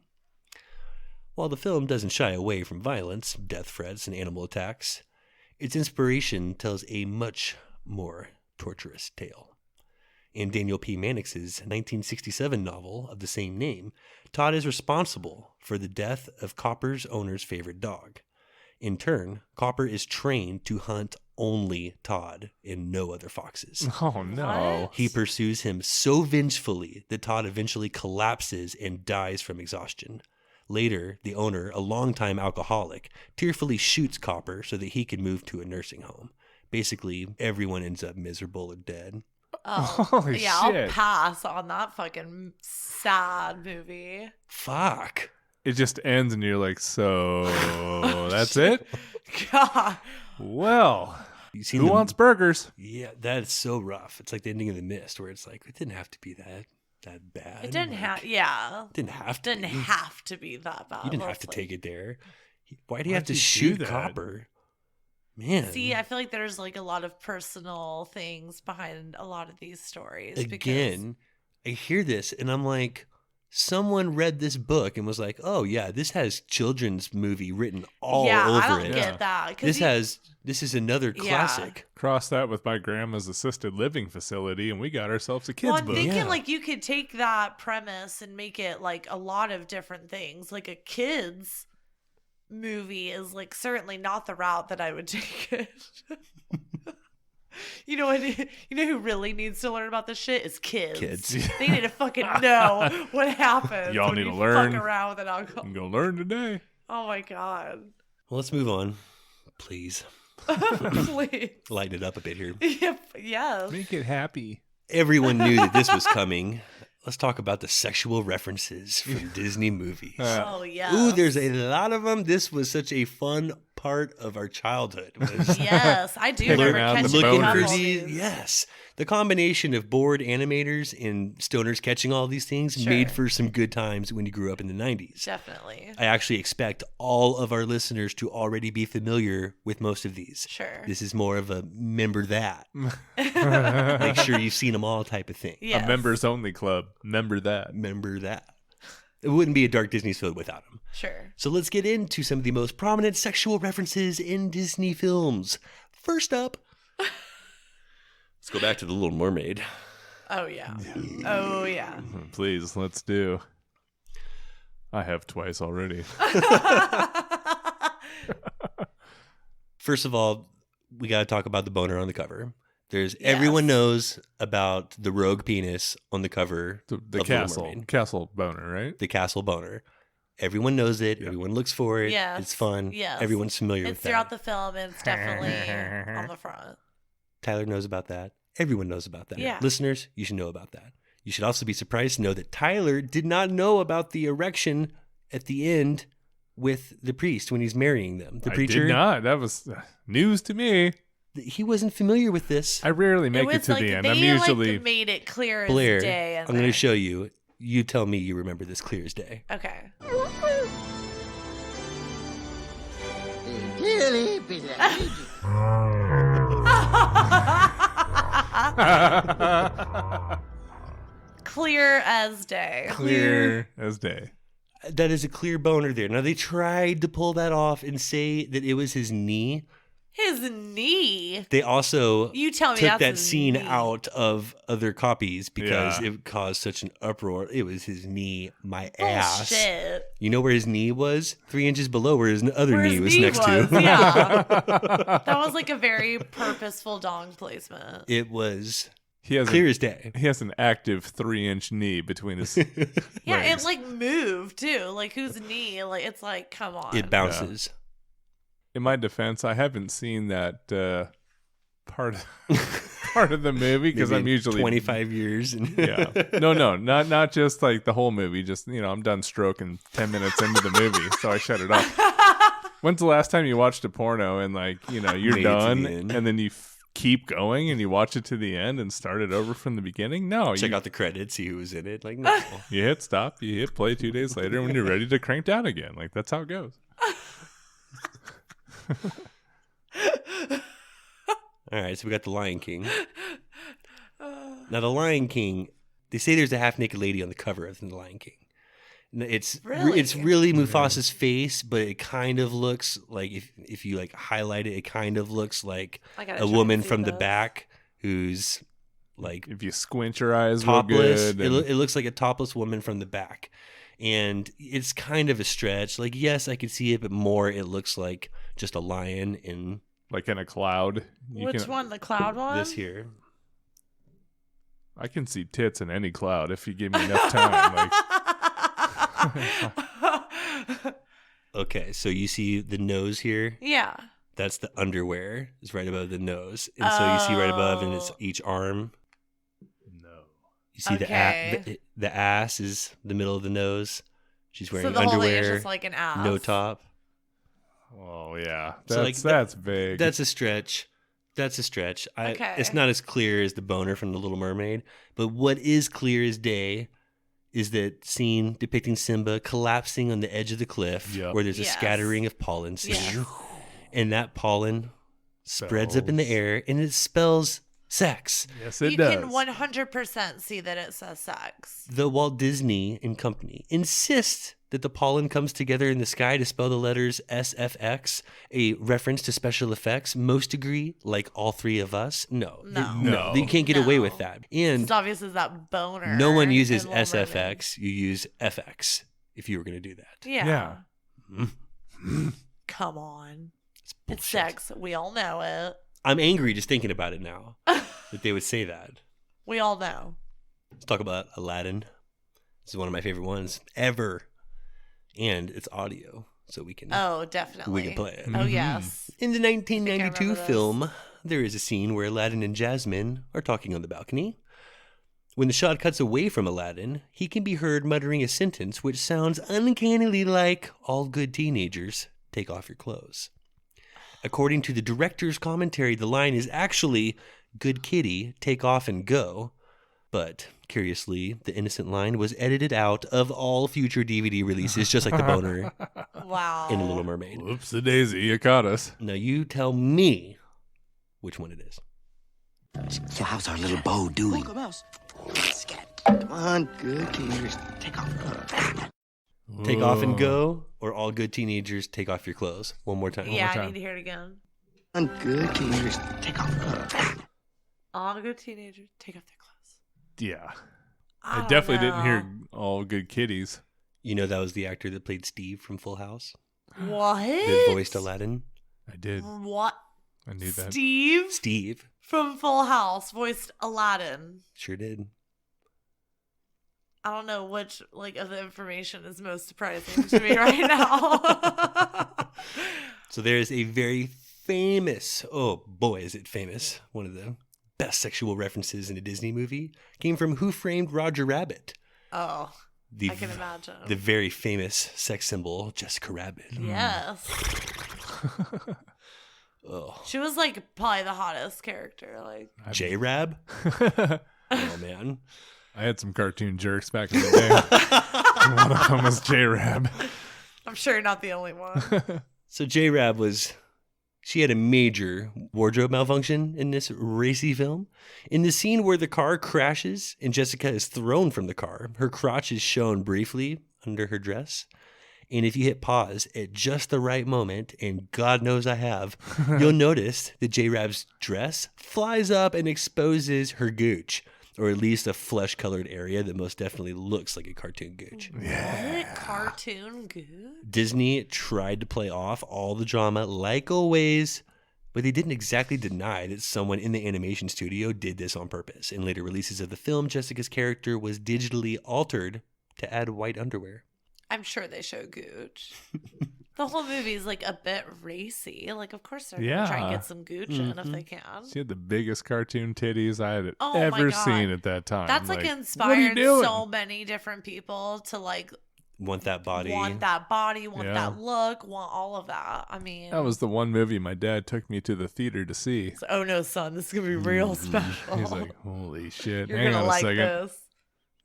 While the film doesn't shy away from violence, death threats, and animal attacks, its inspiration tells a much more torturous tale. In Daniel P. Mannix's 1967 novel of the same name, Todd is responsible for the death of Copper's owner's favorite dog. In turn, Copper is trained to hunt only Todd and no other foxes. Oh, no. What? He pursues him so vengefully that Todd eventually collapses and dies from exhaustion. Later, the owner, a longtime alcoholic, tearfully shoots Copper so that he can move to a nursing home. Basically, everyone ends up miserable or dead. Oh, Holy yeah, shit. I'll pass on that fucking sad movie. Fuck. It just ends and you're like, so that's it? God. Well, You seen who the- wants burgers? Yeah, that is so rough. It's like the ending of The Mist, where it's like it didn't have to be that bad. It didn't Like, have, yeah. Didn't have to. Didn't be. have to be that bad. You didn't have to hopefully. take it there. Why do you have Why'd to you do shoot that? Copper? Man. See, I feel like there's like a lot of personal things behind a lot of these stories. Again, I hear this and I'm like, someone read this book and was like, oh yeah, this has children's movie written all yeah, over I don't it. Yeah. get that. 'cause This is another Yeah. classic. Cross that with my grandma's assisted living facility, and we got ourselves a kids' well, I'm book. thinking Yeah. like you could take that premise and make it like a lot of different things. Like a kid's movie is like certainly not the route that I would take it. You know what? You know who really needs to learn about this shit is kids. Kids. They need to fucking know what happens. Y'all when need you to learn. Fuck around with an alcohol. I'm going to learn today. Oh my god! Well, let's move on. Please. Please. Lighten it up a bit here. Yep. Yes. Make it happy. Everyone knew that this was coming. Let's talk about the sexual references from Disney movies. Oh yeah. Ooh, there's a lot of them. This was such a fun part of our childhood. Was Yes, I do Picking remember out the catching a looking boners. for couple of these. Yes. The combination of bored animators and stoners catching all these things Sure. made for some good times when you grew up in the 90s. Definitely. I actually expect all of our listeners to already be familiar with most of these. Sure. This is more of a remember that. Make sure you've seen them all type of thing. Yes. A members only club. Remember that. Remember that. It wouldn't be a Dark Disney's Field without them. Sure. So let's get into some of the most prominent sexual references in Disney films. First up, let's go back to The Little Mermaid. Oh yeah. Oh yeah. Please, let's do. I have twice already. First of all, we got to talk about the boner on the cover. Everyone knows about the rogue penis on the cover The of Little castle. Mermaid. Castle boner, right? The castle boner. Everyone knows it. Yeah. Everyone looks for it. Yes. It's fun. Yes. Everyone's familiar It's with throughout that. the film, and it's definitely on the front. Tyler knows about that. Everyone knows about that. Yeah. Listeners, you should know about that. You should also be surprised to know that Tyler did not know about the erection at the end with the priest when he's marrying them. The preacher. I did not. That was news to me. He wasn't familiar with this. I rarely make it to the end. I'm usually made it clear Blair, as day. I'm going to show you. You tell me you remember this clear as day. Okay. Clear as day. Clear as day. That is a clear boner there. Now, they tried to pull that off and say that it was his knee. His knee. They also You tell me took that's that his scene knee. out of other copies because Yeah. it caused such an uproar. It was his knee, my ass. Bullshit. You know where his knee was? 3 inches below where his other Where knee his was knee next was, to. Yeah. That was like a very purposeful dong placement. It was He has clear as day. He has an active 3-inch knee between his Yeah, legs. it like moved too. Like whose knee? Like it's like, come on. It bounces. In my defense, I haven't seen that part of the movie because Maybe I'm usually 25 years. And Yeah, no, not just like the whole movie. Just I'm done stroking 10 minutes into the movie, so I shut it off. When's the last time you watched a porno and you're Made it to done, the end. and then you keep going and you watch it to the end and start it over from the beginning? No, Check you, out the credits, see who was in it. Like, no. you hit stop, you hit play 2 days later when you're ready to crank down again. Like that's how it goes. All right, so we got The Lion King. Now, The Lion King, they say there's a half-naked lady on the cover of The Lion King. It's really Mufasa's face, but it kind of looks like if you highlight it, it kind of looks like I gotta a try woman and see from the this. back who's like If you squint your eyes real topless. good, It looks like a topless woman from the back, and it's kind of a stretch. Like, yes, I could see it, but more it looks like just a lion in like in a cloud. Which one? The cloud one? this here. I can see tits in any cloud if you give me enough time. Okay, so you see the nose here? Yeah. That's the underwear. It's right above the nose. And so you see right above, and it's Oh. each arm. No. You see Okay. the ass is the middle of the nose. She's wearing So the whole thing underwear, is just like an ass. no top. Oh yeah, So, that's vague. That's a stretch. That's a stretch. Okay. It's not as clear as the boner from The Little Mermaid, but what is clear as day is that scene depicting Simba collapsing on the edge of the cliff Yep. where there's a Yes. scattering of pollen seeds. Yes. And that pollen spreads up in the Spells. air and it spells sex. Yes, it You does. can 100% see that it says sex. The Walt Disney and Company insist that the pollen comes together in the sky to spell the letters SFX, a reference to special effects. Most agree, like all three of us. No. No. You can't get away No. with that. And It's obvious as that boner. no one in uses Little Mermaid. SFX. You use FX if you were going to do that. Yeah. Yeah. Come on. It's It's bullshit. sex. We all know it. I'm angry just thinking about it now that they would say that. We all know. Let's talk about Aladdin. This is one of my favorite ones ever. And it's audio, so we can Definitely. we can play it. Oh, yes. In the 1992 remember this. film, there is a scene where Aladdin and Jasmine are talking on the balcony. When the shot cuts away from Aladdin, he can be heard muttering a sentence which sounds uncannily like, "All good teenagers, take off your clothes." According to the director's commentary, the line is actually, "Good kitty, take off and go." But, curiously, the innocent line was edited out of all future DVD releases, just like the boner Wow. in Little Mermaid. Whoops a daisy, you caught us. Now you tell me which one it is. So how's our little bow doing? Come on, good teenagers. Take off. Take off and go, or all good teenagers take off your clothes. One more time. Yeah, I time. need to hear it again. Come on, good teenagers. Take off. All good teenagers take off their clothes. Yeah. I I don't definitely didn't know. hear all good kitties. You know that was the actor that played Steve from Full House What? that voiced Aladdin. I did. What? I knew that. Steve Steve from Full House voiced Aladdin. sure did. I don't know which of the information is most surprising to me right now. So there is a very famous, oh boy, is it famous, one of the best sexual references in a Disney movie came from Who Framed Roger Rabbit. Oh. I can imagine. The very famous sex symbol, Jessica Rabbit. Yes. Oh. She was like probably the hottest character. Like J-Rab? Oh, man. I had some cartoon jerks back in the day. One of them was J-Rab. I'm sure you're not the only one. So J-Rab she had a major wardrobe malfunction in this racy film. In the scene where the car crashes and Jessica is thrown from the car, her crotch is shown briefly under her dress. And if you hit pause at just the right moment, and God knows I have, you'll notice that J-Rab's dress flies up and exposes her gooch, or at least a flesh-colored area that most definitely looks like a cartoon gooch. What? Cartoon good? Disney tried to play off all the drama like always, but they didn't exactly deny that someone in the animation studio did this on purpose. In later releases of the film, Jessica's character was digitally altered to add white underwear. I'm sure they show gooch. The whole movie is like a bit racy. Like, of course they're gonna try and get some gooch in if they can. She had the biggest cartoon titties I had Oh my ever God. seen at that time. That's like what are you inspired doing? so many different people to like Want that body. want that body, want Yeah. that look, want all of that. I mean, That was the one movie my dad took me to the theater to see. oh no, son, this is gonna be real special. He's like, holy shit. You're Hang gonna on a like second. this.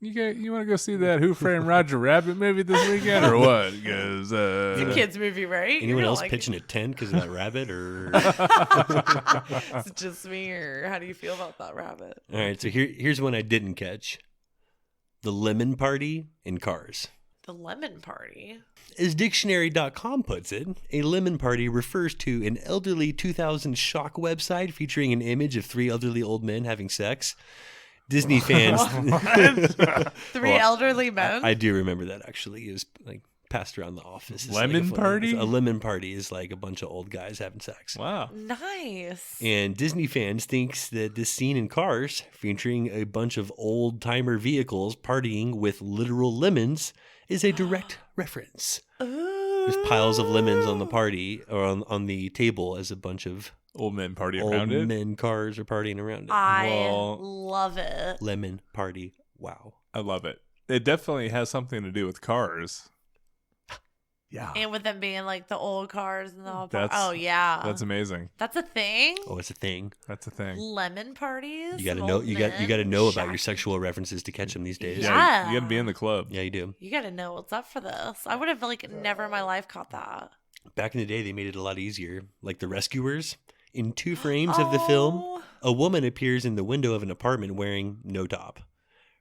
You want to go see that Who Framed Roger Rabbit movie this weekend or what? Because It's a kids movie, right? You're Anyone gonna else like pitching a tent because of that rabbit? Or Is it just me, or how do you feel about that rabbit? All right, so here's one I didn't catch. The Lemon Party in Cars. The Lemon Party. As dictionary.com puts it, a lemon party refers to an elderly 2000 shock website featuring an image of three elderly old men having sex. Disney fans. Three elderly men. I do remember that actually. It was like passed around the office. It's Lemon like party? A lemon party is like a bunch of old guys having sex. wow. Nice. And Disney fans thinks that this scene in Cars, featuring a bunch of old timer vehicles partying with literal lemons, is a direct reference. There's piles of lemons on the party or on the table as a bunch of Old men party old around it. men cars are partying around it. I Well- love it. Lemon party. Wow. I love it. It definitely has something to do with cars. Yeah. And with them being like the old cars and the whole That's- oh yeah, That's amazing. that's a thing. Oh, it's a thing. That's a thing. Lemon parties. You got to and know. old You got to men know about your shacking. sexual references to catch them these days. Yeah. You got to be in the club. Yeah, you do. You got to know what's up for this. I would have like never in my life caught that. Back in the day, they made it a lot easier. Like The Rescuers. In 2 frames of the film, a woman appears in the window of an apartment wearing no top.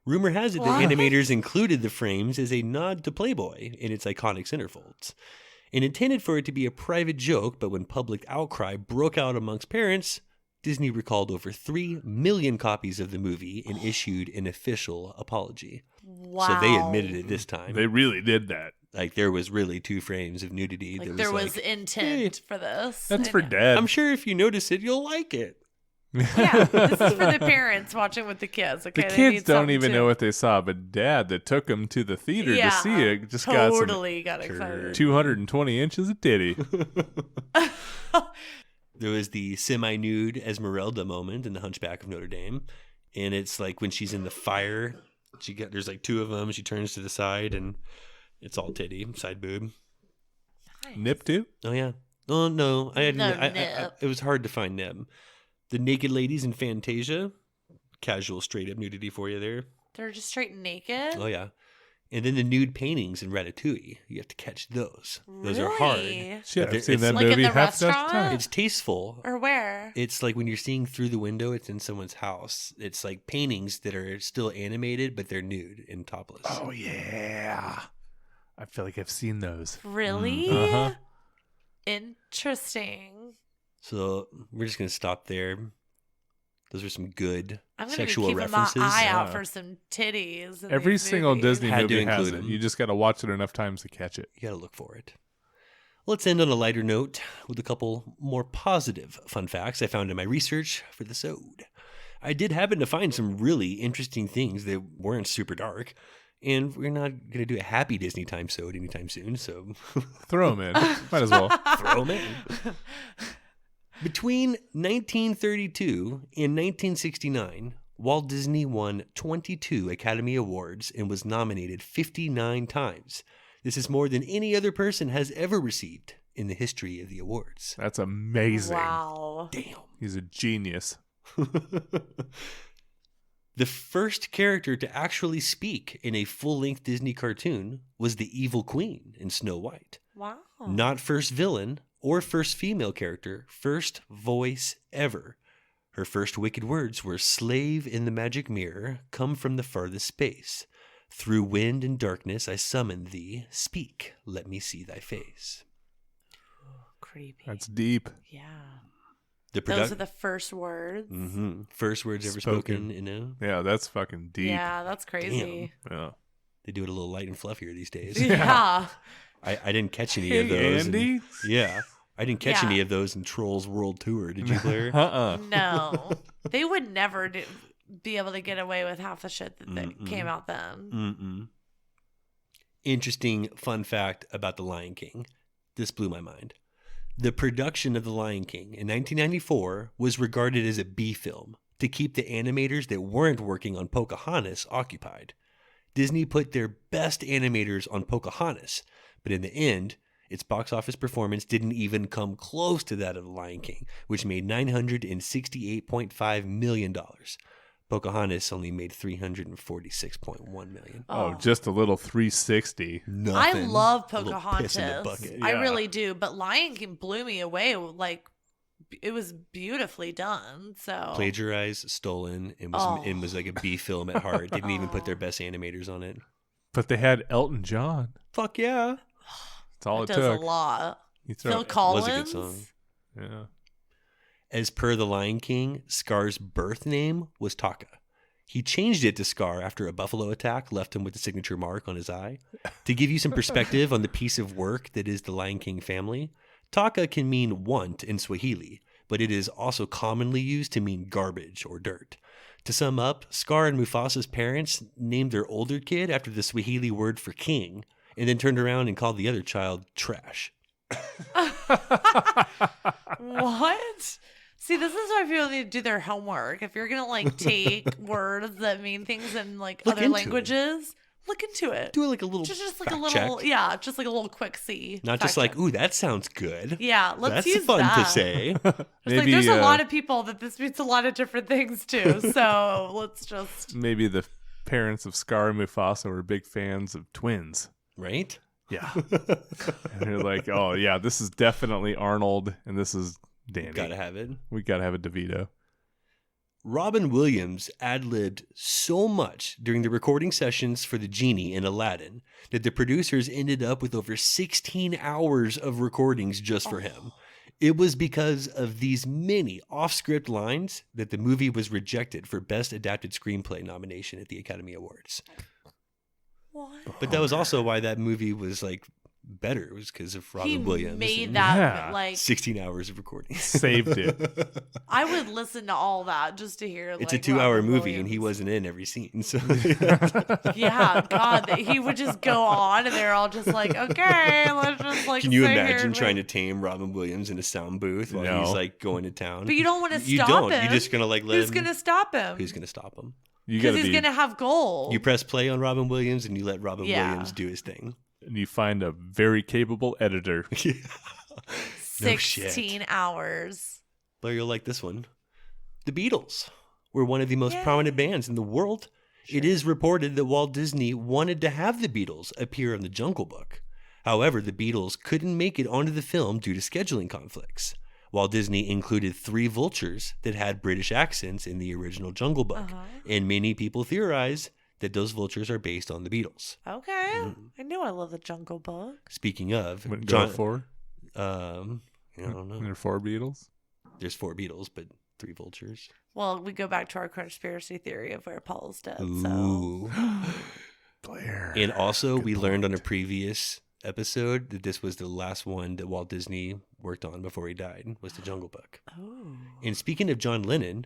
Rumor has it that What? animators included the frames as a nod to Playboy in its iconic centerfolds, and intended for it to be a private joke, but when public outcry broke out amongst parents, Disney recalled over 3 million copies of the movie and issued an official apology. Wow. So they admitted it this time. They really did that. Like there was really 2 frames of nudity. Like that there was was like, intent for this. That's And- for dad. I'm sure if you notice it, you'll like it. Yeah, this is for the parents watching with the kids. Okay, The They kids need don't something even to- know what they saw, but dad that took them to the theater Yeah, to see it just got some totally got excited. 220 inches of titty. There was the semi-nude Esmeralda moment in The Hunchback of Notre Dame, and it's like when she's in the fire, there's like 2 of them. She turns to the side, and it's all titty, side boob. Nip too? Oh yeah. Oh no, I No didn't. nip. It was hard to find nib. The naked ladies in Fantasia, casual straight up nudity for you there. They're just straight naked. Oh yeah. And then the nude paintings in Ratatouille. You have to catch those. Those are hard. Really? Shit, I've It's seen that like in movie the half a dozen restaurant? times. It's tasteful. Or where? It's like when you're seeing through the window, it's in someone's house. It's like paintings that are still animated, but they're nude and topless. Oh yeah. I feel like I've seen those. Really? Uh-huh. Interesting. So we're just going to stop there. Those are some good I'm gonna sexual be keeping references. my eye out Yeah. for some titties. in Every these single movies. Disney Had to movie has include it. 'em. You just got to watch it enough times to catch it. You got to look for it. Let's end on a lighter note with a couple more positive fun facts I found in my research for the Sode. I did happen to find some really interesting things that weren't super dark, and we're not going to do a happy Disney time Sode anytime soon, so Throw them in. Might as well. throw them in. Between 1932 and 1969, Walt Disney won 22 Academy Awards and was nominated 59 times. This is more than any other person has ever received in the history of the awards. That's amazing. Wow. Damn. He's a genius. The first character to actually speak in a full-length Disney cartoon was the Evil Queen in Snow White. Wow. Not first villain or first female character, first voice ever. Her first wicked words were, "Slave in the magic mirror, come from the farthest space. Through wind and darkness I summon thee. Speak, let me see thy face." Creepy. That's deep. Yeah. Those are the first words. Mm-hmm. First words ever spoken, you know? Yeah, that's fucking deep. Yeah, that's crazy. Yeah. They do it a little light and fluffier these days. Yeah. I didn't catch any of those. Andy? Yeah. I didn't catch Yeah. any of those in Trolls World Tour. Did you, Blair? No. They would never be able to get away with half the shit that came out then. Mm-mm. Interesting fun fact about The Lion King. This blew my mind. The production of The Lion King in 1994 was regarded as a B film to keep the animators that weren't working on Pocahontas occupied. Disney put their best animators on Pocahontas, but in the end, its box office performance didn't even come close to that of The Lion King, which made $968.5 million. Pocahontas only made $346.1 million. Oh, just a little 360. Nothing. I love A little piss in the Pocahontas. bucket. I Yeah. really do. But Lion King blew me away. Like, it was beautifully done. So Plagiarized, stolen, and was like a B film at heart. Didn't even put their best animators on it. But they had Elton John. Fuck yeah. That's all it it does took. a lot. You throw- Phil Collins. Was a good song. Yeah. As per The Lion King, Scar's birth name was Taka. He changed it to Scar after a buffalo attack left him with the signature mark on his eye. To give you some perspective on the piece of work that is the Lion King family, Taka can mean want in Swahili, but it is also commonly used to mean garbage or dirt. To sum up, Scar and Mufasa's parents named their older kid after the Swahili word for king, and then turned around and called the other child trash. What? See, this is why people need to do their homework. If you're gonna like take words that mean things in like Look other into it. languages, look into it. Do it like a little Just like a fact little, check. yeah, just like a little quick see. Not fact just like, check. ooh, that sounds good. Yeah, let's That's use fun that. to say. Just like Maybe, there's a lot of people that this means a lot of different things to. So let's just Maybe the parents of Scar and Mufasa were big fans of twins. Right? Yeah. And they're like, oh, yeah, this is definitely Arnold, and this is Danny. Gotta have it. We got to have a DeVito. Robin Williams ad-libbed so much during the recording sessions for the Genie in Aladdin that the producers ended up with over 16 hours of recordings just for him. It was because of these many off-script lines that the movie was rejected for Best Adapted Screenplay nomination at the Academy Awards. what? But that was also why that movie was like better. It was because of Robin He Williams. made and that Yeah. like 16 hours of recording. Saved it. I would listen to all that just to hear. It's like, a 2-hour Robin movie, and he Williams. wasn't in every scene. So Yeah, God, that he would just go on, and they're all just like, okay, let's just like. can you sit here imagine and trying wait. to tame Robin Williams in a sound booth while No. he's like going to town? But you don't want to You stop don't. him. You're just gonna like let Who's him. gonna stop him? Who's gonna stop him? You got Because to he's be. gonna have gold. You press play on Robin Williams and you let Robin Yeah. Williams do his thing. And you find a very capable editor. Yeah. No shit. 16 hours. But you'll like this one. The Beatles were one of the most Yay. prominent bands in the world. It is reported that Walt Disney wanted to have the Beatles appear in the Jungle Book. However, the Beatles couldn't make it onto the film due to scheduling conflicts. Walt Disney included 3 vultures that had British accents in the original Jungle Book. And many people theorize that those vultures are based on the Beatles. Okay. I knew I love the Jungle Book. Speaking of, Wouldn't go for. I don't know. There are 4 Beatles. There's 4 Beatles, but 3 vultures. Well, we go back to our conspiracy theory of where Paul's dead. So Ooh. Blair. And also, we learned on a previous episode that this was the last one that Walt Disney worked on before he died, was the Jungle Book. oh. And speaking of John Lennon,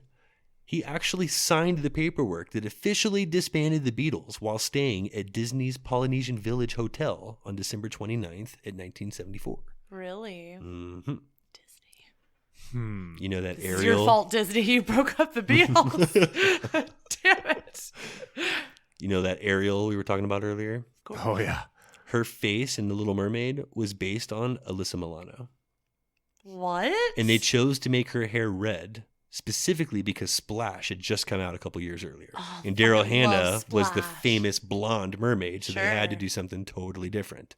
he actually signed the paperwork that officially disbanded the Beatles while staying at Disney's Polynesian Village Hotel on December 29th at 1974. Really? hmm Disney. You know that It's Ariel? your fault, Disney. You broke up the Beatles. Damn it. You know that Ariel we were talking about earlier? Oh, yeah. Her face in The Little Mermaid was based on Alyssa Milano. What? And they chose to make her hair red specifically because Splash had just come out a couple years earlier. Oh, and Daryl fucking Hannah love was the Splash. famous blonde mermaid, so they had to Sure. do something totally different.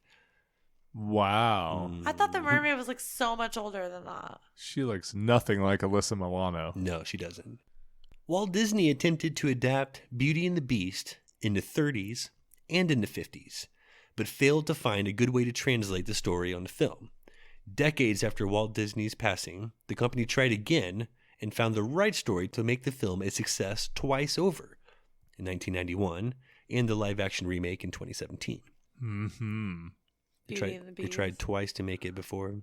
Wow. I thought the mermaid was like so much older than that. She looks nothing like Alyssa Milano. No, she doesn't. Walt Disney attempted to adapt Beauty and the Beast in the 30s and in the 50s, but failed to find a good way to translate the story onto film. Decades after Walt Disney's passing, the company tried again and found the right story to make the film a success twice over, in 1991 and the live-action remake in 2017. Mm-hmm. They tried twice to make it before.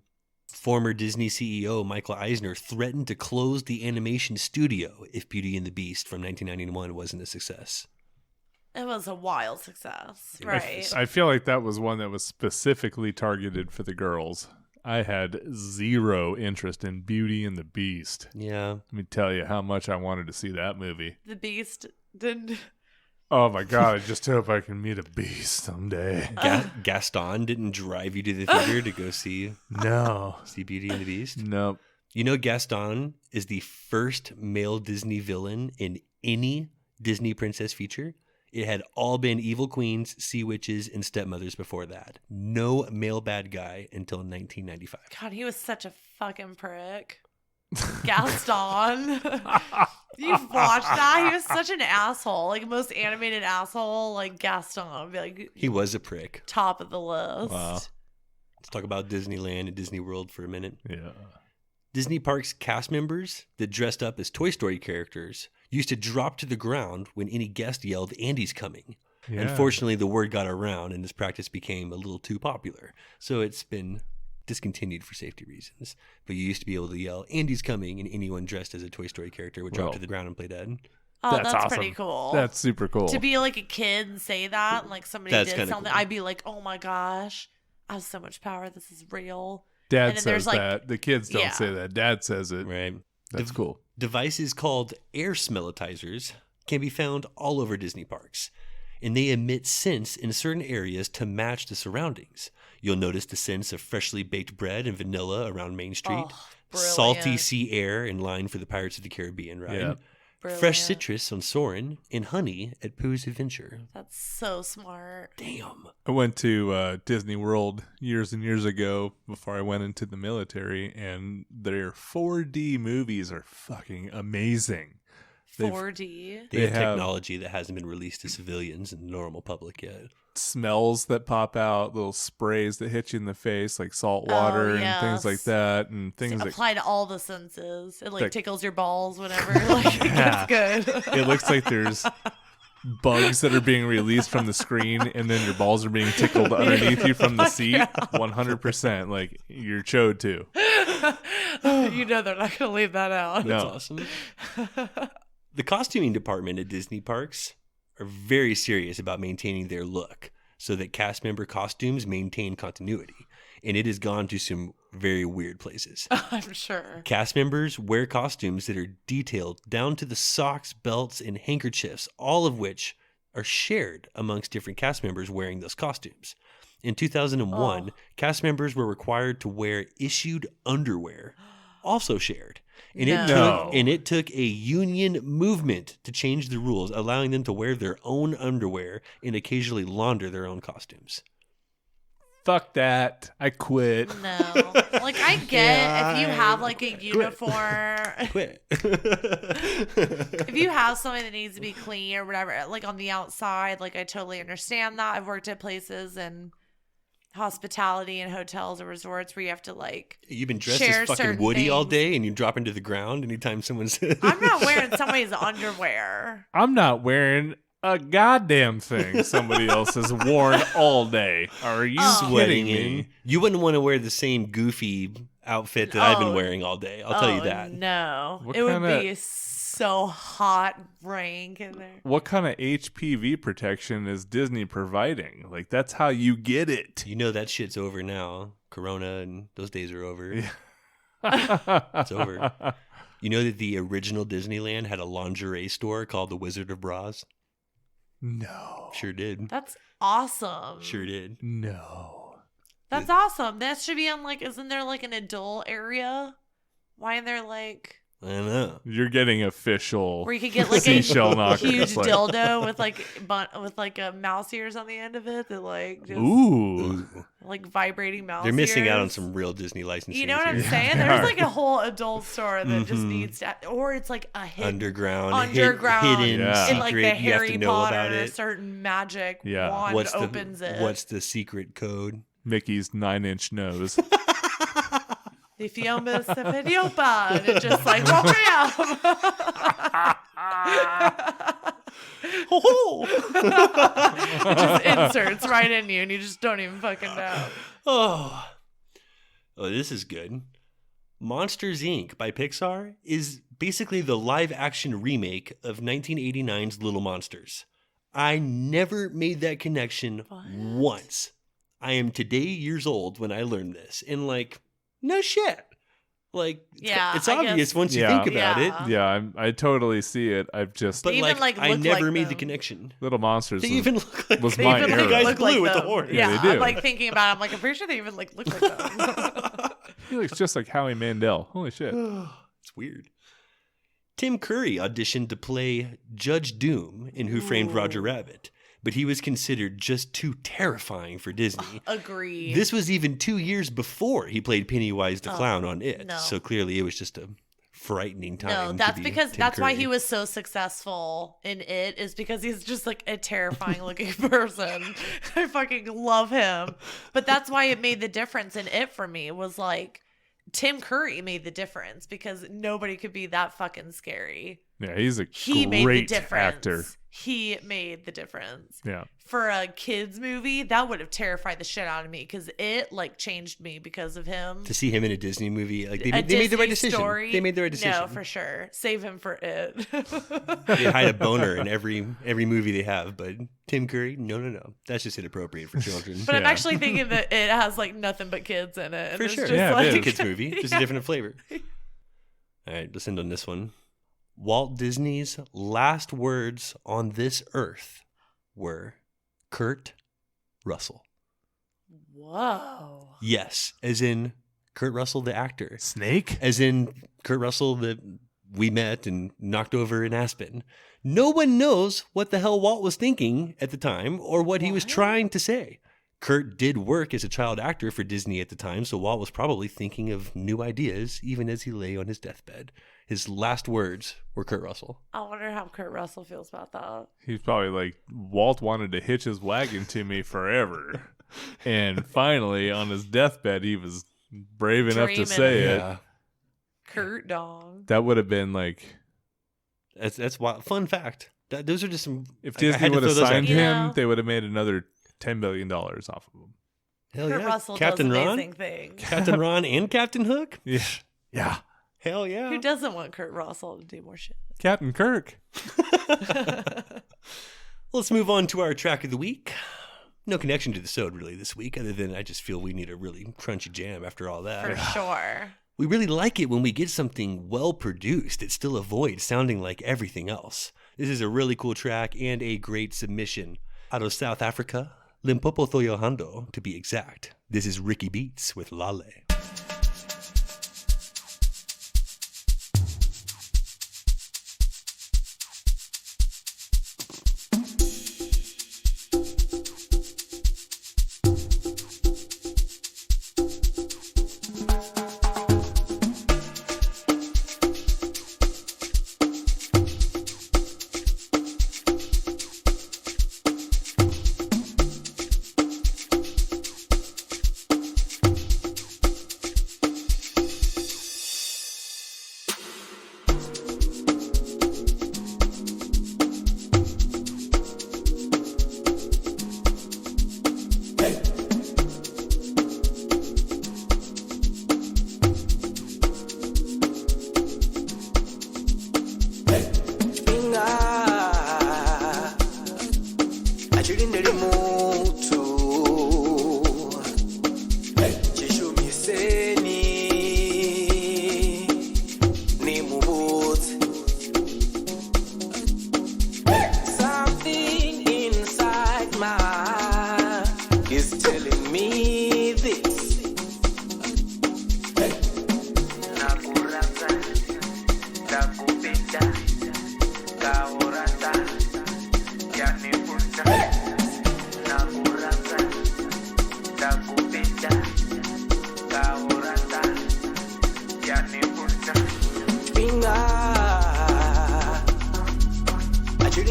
Former Disney CEO Michael Eisner threatened to close the animation studio if Beauty and the Beast from 1991 wasn't a success. It was a wild success, right? I feel like that was one that was specifically targeted for the girls. I had zero interest in Beauty and the Beast. Yeah. Let me tell you how much I wanted to see that movie. The Beast didn't. Oh my God, I just hope I can meet a beast someday. Gaston didn't drive you to the theater to go see No. Beauty and the Beast? Nope. You know Gaston is the first male Disney villain in any Disney princess feature? It had all been evil queens, sea witches, and stepmothers before that. No male bad guy until 1995. God, he was such a fucking prick. Gaston. You've watched that? He was such an asshole. Like, most animated asshole, like Gaston would be like He was a prick. top of the list. Wow. Let's talk about Disneyland and Disney World for a minute. Yeah. Disney Parks cast members that dressed up as Toy Story characters used to drop to the ground when any guest yelled, "Andy's coming." Yeah. Unfortunately, the word got around and this practice became a little too popular. So it's been discontinued for safety reasons. But you used to be able to yell, "Andy's coming," and anyone dressed as a Toy Story character would drop Well, to the ground and play dead. Oh, that's awesome. pretty cool. That's super cool. To be like a kid and say that, and like somebody That's did kinda something, cool. I'd be like, oh my gosh, I have so much power. This is real. Dad and then there's, says like- that. The kids don't Yeah. say that. Dad says it. Right. That's cool. Devices called air smellitizers can be found all over Disney parks, and they emit scents in certain areas to match the surroundings. You'll notice the scents of freshly baked bread and vanilla around Main Street, Oh, salty brilliant. sea air in line for the Pirates of the Caribbean ride, Yeah. fresh Brilliant. citrus on Soarin', and honey at Pooh's Adventure. That's so smart. Damn. I went to Disney World years and years ago before I went into the military, and their 4D movies are fucking amazing. They've- 4D. They, They have have- technology that hasn't been released to civilians and the normal public yet. Smells that pop out, little sprays that hit you in the face, like salt water and things like yes. that, and things that Apply to all the senses. It like Like- tickles your balls whenever like it Yeah. gets good. it looks like there's bugs that are being released from the screen, and then your balls are being tickled underneath you from the seat. 100%, like you're chode too. You know they're not gonna leave that out. No. That's awesome. The costuming department at Disney parks are very serious about maintaining their look so that cast member costumes maintain continuity. And it has gone to some very weird places. I'm sure. Cast members wear costumes that are detailed down to the socks, belts, and handkerchiefs, all of which are shared amongst different cast members wearing those costumes. In 2001, cast members were required to wear issued underwear, also shared. And No. it took a union movement to change the rules, allowing them to wear their own underwear and occasionally launder their own costumes. Fuck that. I quit. No. Like I get if you have like a uniform Quit. if you have something that needs to be clean or whatever, like on the outside, like I totally understand that. I've worked at places and hospitality and hotels or resorts where you have to like You've been dressed share as fucking certain Woody all things. day and you drop into the ground anytime someone's... I'm not wearing somebody's underwear. I'm not wearing a goddamn thing somebody else has worn all day. Are you kidding sweating me? in. You wouldn't want to wear the same goofy outfit that I've been Oh. wearing all day. I'll tell you that. No. What it would kinda- be so hot, rank in there. What kind of HPV protection is Disney providing? Like, that's how you get it. You know that shit's over now. Corona and those days are over. Yeah. It's over. You know that the original Disneyland had a lingerie store called the Wizard of Bras? No. Sure did. That's awesome. Sure did. No. That's awesome. That should be on, like, isn't there like an adult area? Why are there like I don't know. You're getting official where you could get like a seashell knockers. huge Like, dildo with like a mouse ears on the end of it that like just ooh. like vibrating mouse They're missing out on ears. some real Disney licensing. You know what I'm here. saying? they There's are. like a whole adult store that just needs to, or it's like a hidden Underground, in hidden Yeah. like secret. the You have Harry to know Potter, about it. certain magic Yeah. wand opens it. What's the secret code? Mickey's 9-inch nose. The Fiomas of Idiopa, and it just like woke me up. It just inserts right in you, and you just don't even fucking know. Oh, this is good. Monsters, Inc. by Pixar is basically the live-action remake of 1989's Little Monsters. I never made that connection once. I am today years old when I learned this, and like, no shit. Like, Yeah, it's I obvious guess- once you Yeah. think about it. Yeah. Yeah, I totally see it. I've just But They even, like, like, I look never like made the them. connection. Little Monsters They was, even look like was They my even era. like Guy's look blue like with the them. horn. Yeah, Yeah, they do. I'm like thinking about it. I'm like, I'm pretty sure they even like look like them. He looks just like Howie Mandel. Holy shit. It's weird. Tim Curry auditioned to play Judge Doom in Who Framed Roger Rabbit, but he was considered just too terrifying for Disney. Agreed. This was even 2 years before he played Pennywise the Clown on It, no. so clearly it was just a frightening time. No, to that's be because Tim that's why Curry. he was so successful in it, is because he's just like a terrifying looking person. I fucking love him. But that's why it made the difference in it for me, was like Tim Curry made the difference because nobody could be that fucking scary. Yeah, he's a He made the great difference. actor. He made the difference. Yeah. For a kids movie, that would have terrified the shit out of me because it like changed me because of him. To see him in a Disney movie, like they A made the right Disney decision. story? They made the right decision. No, for sure. Save him for it. They hide a boner in every movie they have, but Tim Curry, no. That's just inappropriate for children. But I'm Yeah. actually thinking that it has like nothing but kids in it. And For it's sure. just, Yeah, it like, is. It's a kids movie, just a different flavor. All right, let's end on this one. Walt Disney's last words on this earth were Kurt Russell. Whoa. Yes, as in Kurt Russell, the actor. Snake? As in Kurt Russell that we met and knocked over in Aspen. No one knows what the hell Walt was thinking at the time or what he was trying to say. Kurt did work as a child actor for Disney at the time, so Walt was probably thinking of new ideas even as he lay on his deathbed. His last words were Kurt Russell. I wonder how Kurt Russell feels about that. He's probably like, Walt wanted to hitch his wagon to me forever. And finally, on his deathbed, he was brave enough to Dreaming. say it. Yeah. Kurt dong. That would have been like, That's wild. Fun fact. Those are just some. if I Disney had to would have throw those out signed You there. him, know? they would have made another $10 billion off of him. Hell Kurt yeah. Russell Captain does Ron, amazing things. Captain Ron, and Captain Hook. Yeah. Yeah. Hell yeah. Who doesn't want Kurt Russell to do more shit? Captain Kirk. Let's move on to our track of the week. No connection to the sode really this week, other than I just feel we need a really crunchy jam after all that. For sure. We really like it when we get something well produced that still avoids sounding like everything else. This is a really cool track and a great submission. Out of South Africa, Limpopo Thoyohando to be exact. This is Ricky Beats with Lale.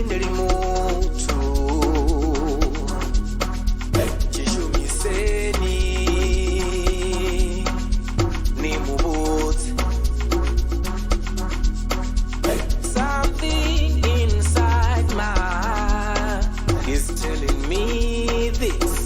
ndiri mutu chishumiseni nimubudze. Something inside my heart is telling me this.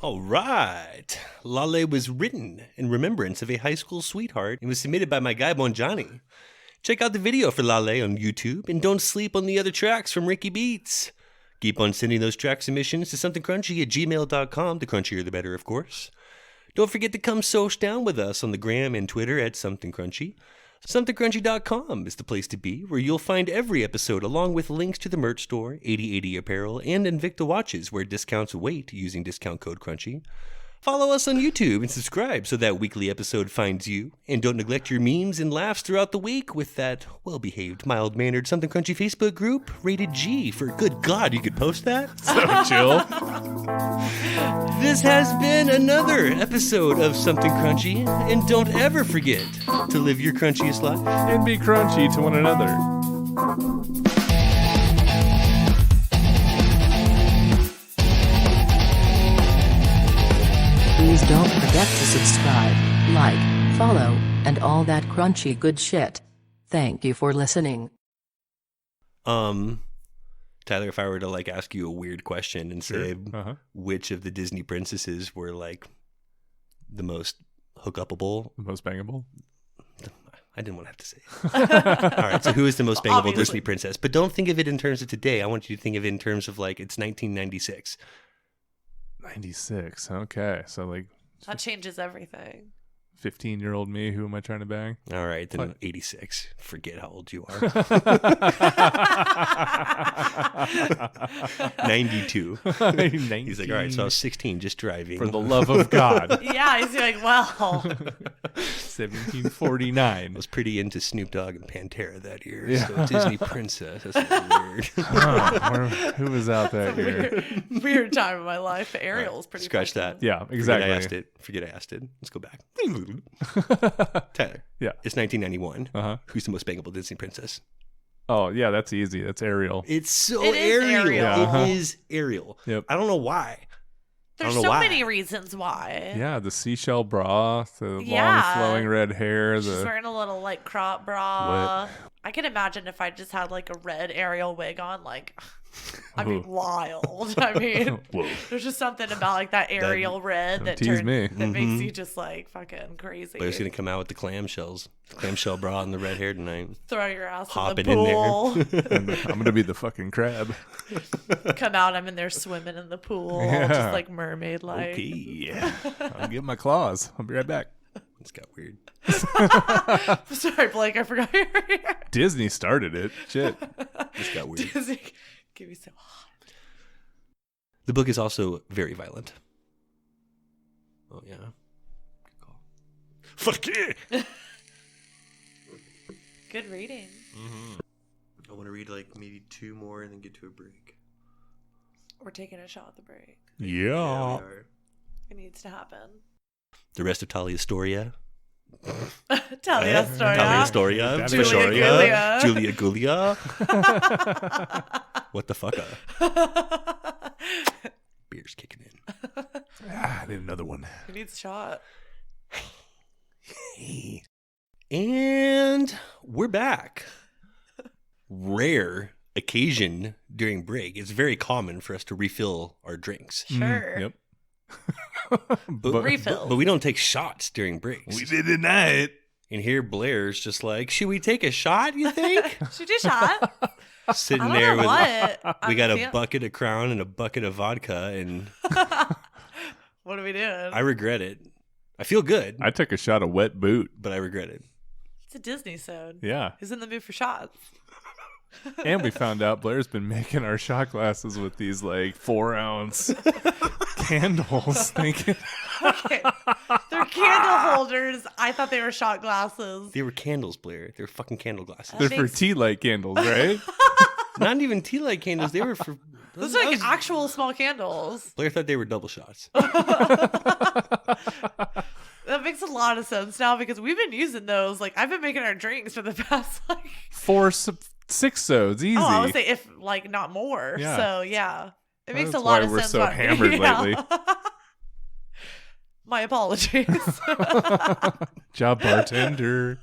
All right. Lale was written in remembrance of a high school sweetheart and was submitted by my guy Bonjani. Check out the video for Lale on YouTube and don't sleep on the other tracks from Ricky Beats. Keep on sending those track submissions to somethingcrunchy@gmail.com. The crunchier the better, of course. Don't forget to come soch down with us on the gram and Twitter at somethingcrunchy. SomethingCrunchy.com is the place to be, where you'll find every episode along with links to the merch store, 8080 apparel, and Invicta watches where discounts await using discount code CRUNCHY. Follow us on YouTube and subscribe so that weekly episode finds you. And don't neglect your memes and laughs throughout the week with that well-behaved, mild-mannered Something Crunchy Facebook group, rated G for good God, you could post that? So chill. This has been another episode of Something Crunchy, and don't ever forget to live your crunchiest life. And be crunchy to one another. Please don't forget to subscribe, like, follow, and all that crunchy good shit. Thank you for listening. Tyler, if I were to like ask you a weird question and say which of the Disney princesses were like the most hook-upable, The most bangable? I didn't want to have to say it. All right, so who is the most bangable Disney princess? But don't think of it in terms of today. I want you to think of it in terms of like it's 1996. 96. Okay. So like That changes everything. 15-year-old me, who am I trying to bang? All right, then What? 86. Forget how old you are. 92. He's like, all right, so I was 16, just driving. For the love of God. Yeah, he's like, well, 1749. I was pretty into Snoop Dogg and Pantera that year. Yeah. So Disney princess, that's weird. Who was out that year? weird time in my life. Ariel's pretty Scratch fucking- that. Yeah, exactly. Forget I asked it. Let's go back. Tyler. Yeah. It's 1991. Uh-huh. Who's the most bangable Disney princess? Oh, yeah, that's easy. That's Ariel. It's so It is Ariel. Ariel. Yeah, uh-huh. It is Ariel. Yep. I don't know why. There's I don't know so why. many reasons why. Yeah, the seashell bra, the Yeah. long flowing red hair, She's the wearing a little like crop bra. I can imagine if I just had like a red Ariel wig on, like, I mean, wild. I mean, Whoa. there's just something about like that Ariel red that tease me. that makes you just like fucking crazy. Blair's going to come out with the clamshells. Clamshell bra and the red hair tonight. Throw your ass Hop in it the in there. pool. and I'm gonna be the fucking crab. Come out, I'm in there swimming in the pool, Yeah. just like mermaid like. Okay. I'll get my claws. I'll be right back. It's got weird. Sorry, Blake, I forgot you were here. Disney started it. Shit. It's got weird. Disney, give me so hot. The book is also very violent. Oh, yeah. Good call. Fuck yeah! Good reading. I want to read like maybe 2 more and then get to a break. We're taking a shot at the break. Yeah. we are. It needs to happen. The rest of Talia Storia. Talia Storia. Talia Storia. Julia Julia Gulia. What the fuck? Beer's kicking in. I need another one. Who needs a shot? And we're back. Rare occasion during break. It's very common for us to refill our drinks. Sure. Yep. Refill. But we don't take shots during breaks. We did tonight. And here Blair's just like, should we take a shot, you think? Should you shot? Sitting I don't there know with what. we got a I'm bucket of Crown and a bucket of vodka, and What are we doing? I regret it. I feel good, I took a shot of wet boot. but I regret it. It's a Disney sode. Yeah. Who's in the mood for shots? And we found out Blair's been making our shot glasses with these like 4-ounce candles. Thinking Okay. They're candle holders. I thought they were shot glasses. They were candles, Blair. They were fucking candle glasses. they're for tea light candles, right? Not even tea light candles. They were for. Those are like actual small candles. Blair thought they were double shots. That makes a lot of sense now because we've been using those. Like, I've been making our drinks for the past, like, 6 sods, easy. oh, I would say if, like, not more. Yeah. So, yeah. It makes That's a lot why of we're sense. so why- hammered Yeah. lately. My apologies. Job bartender.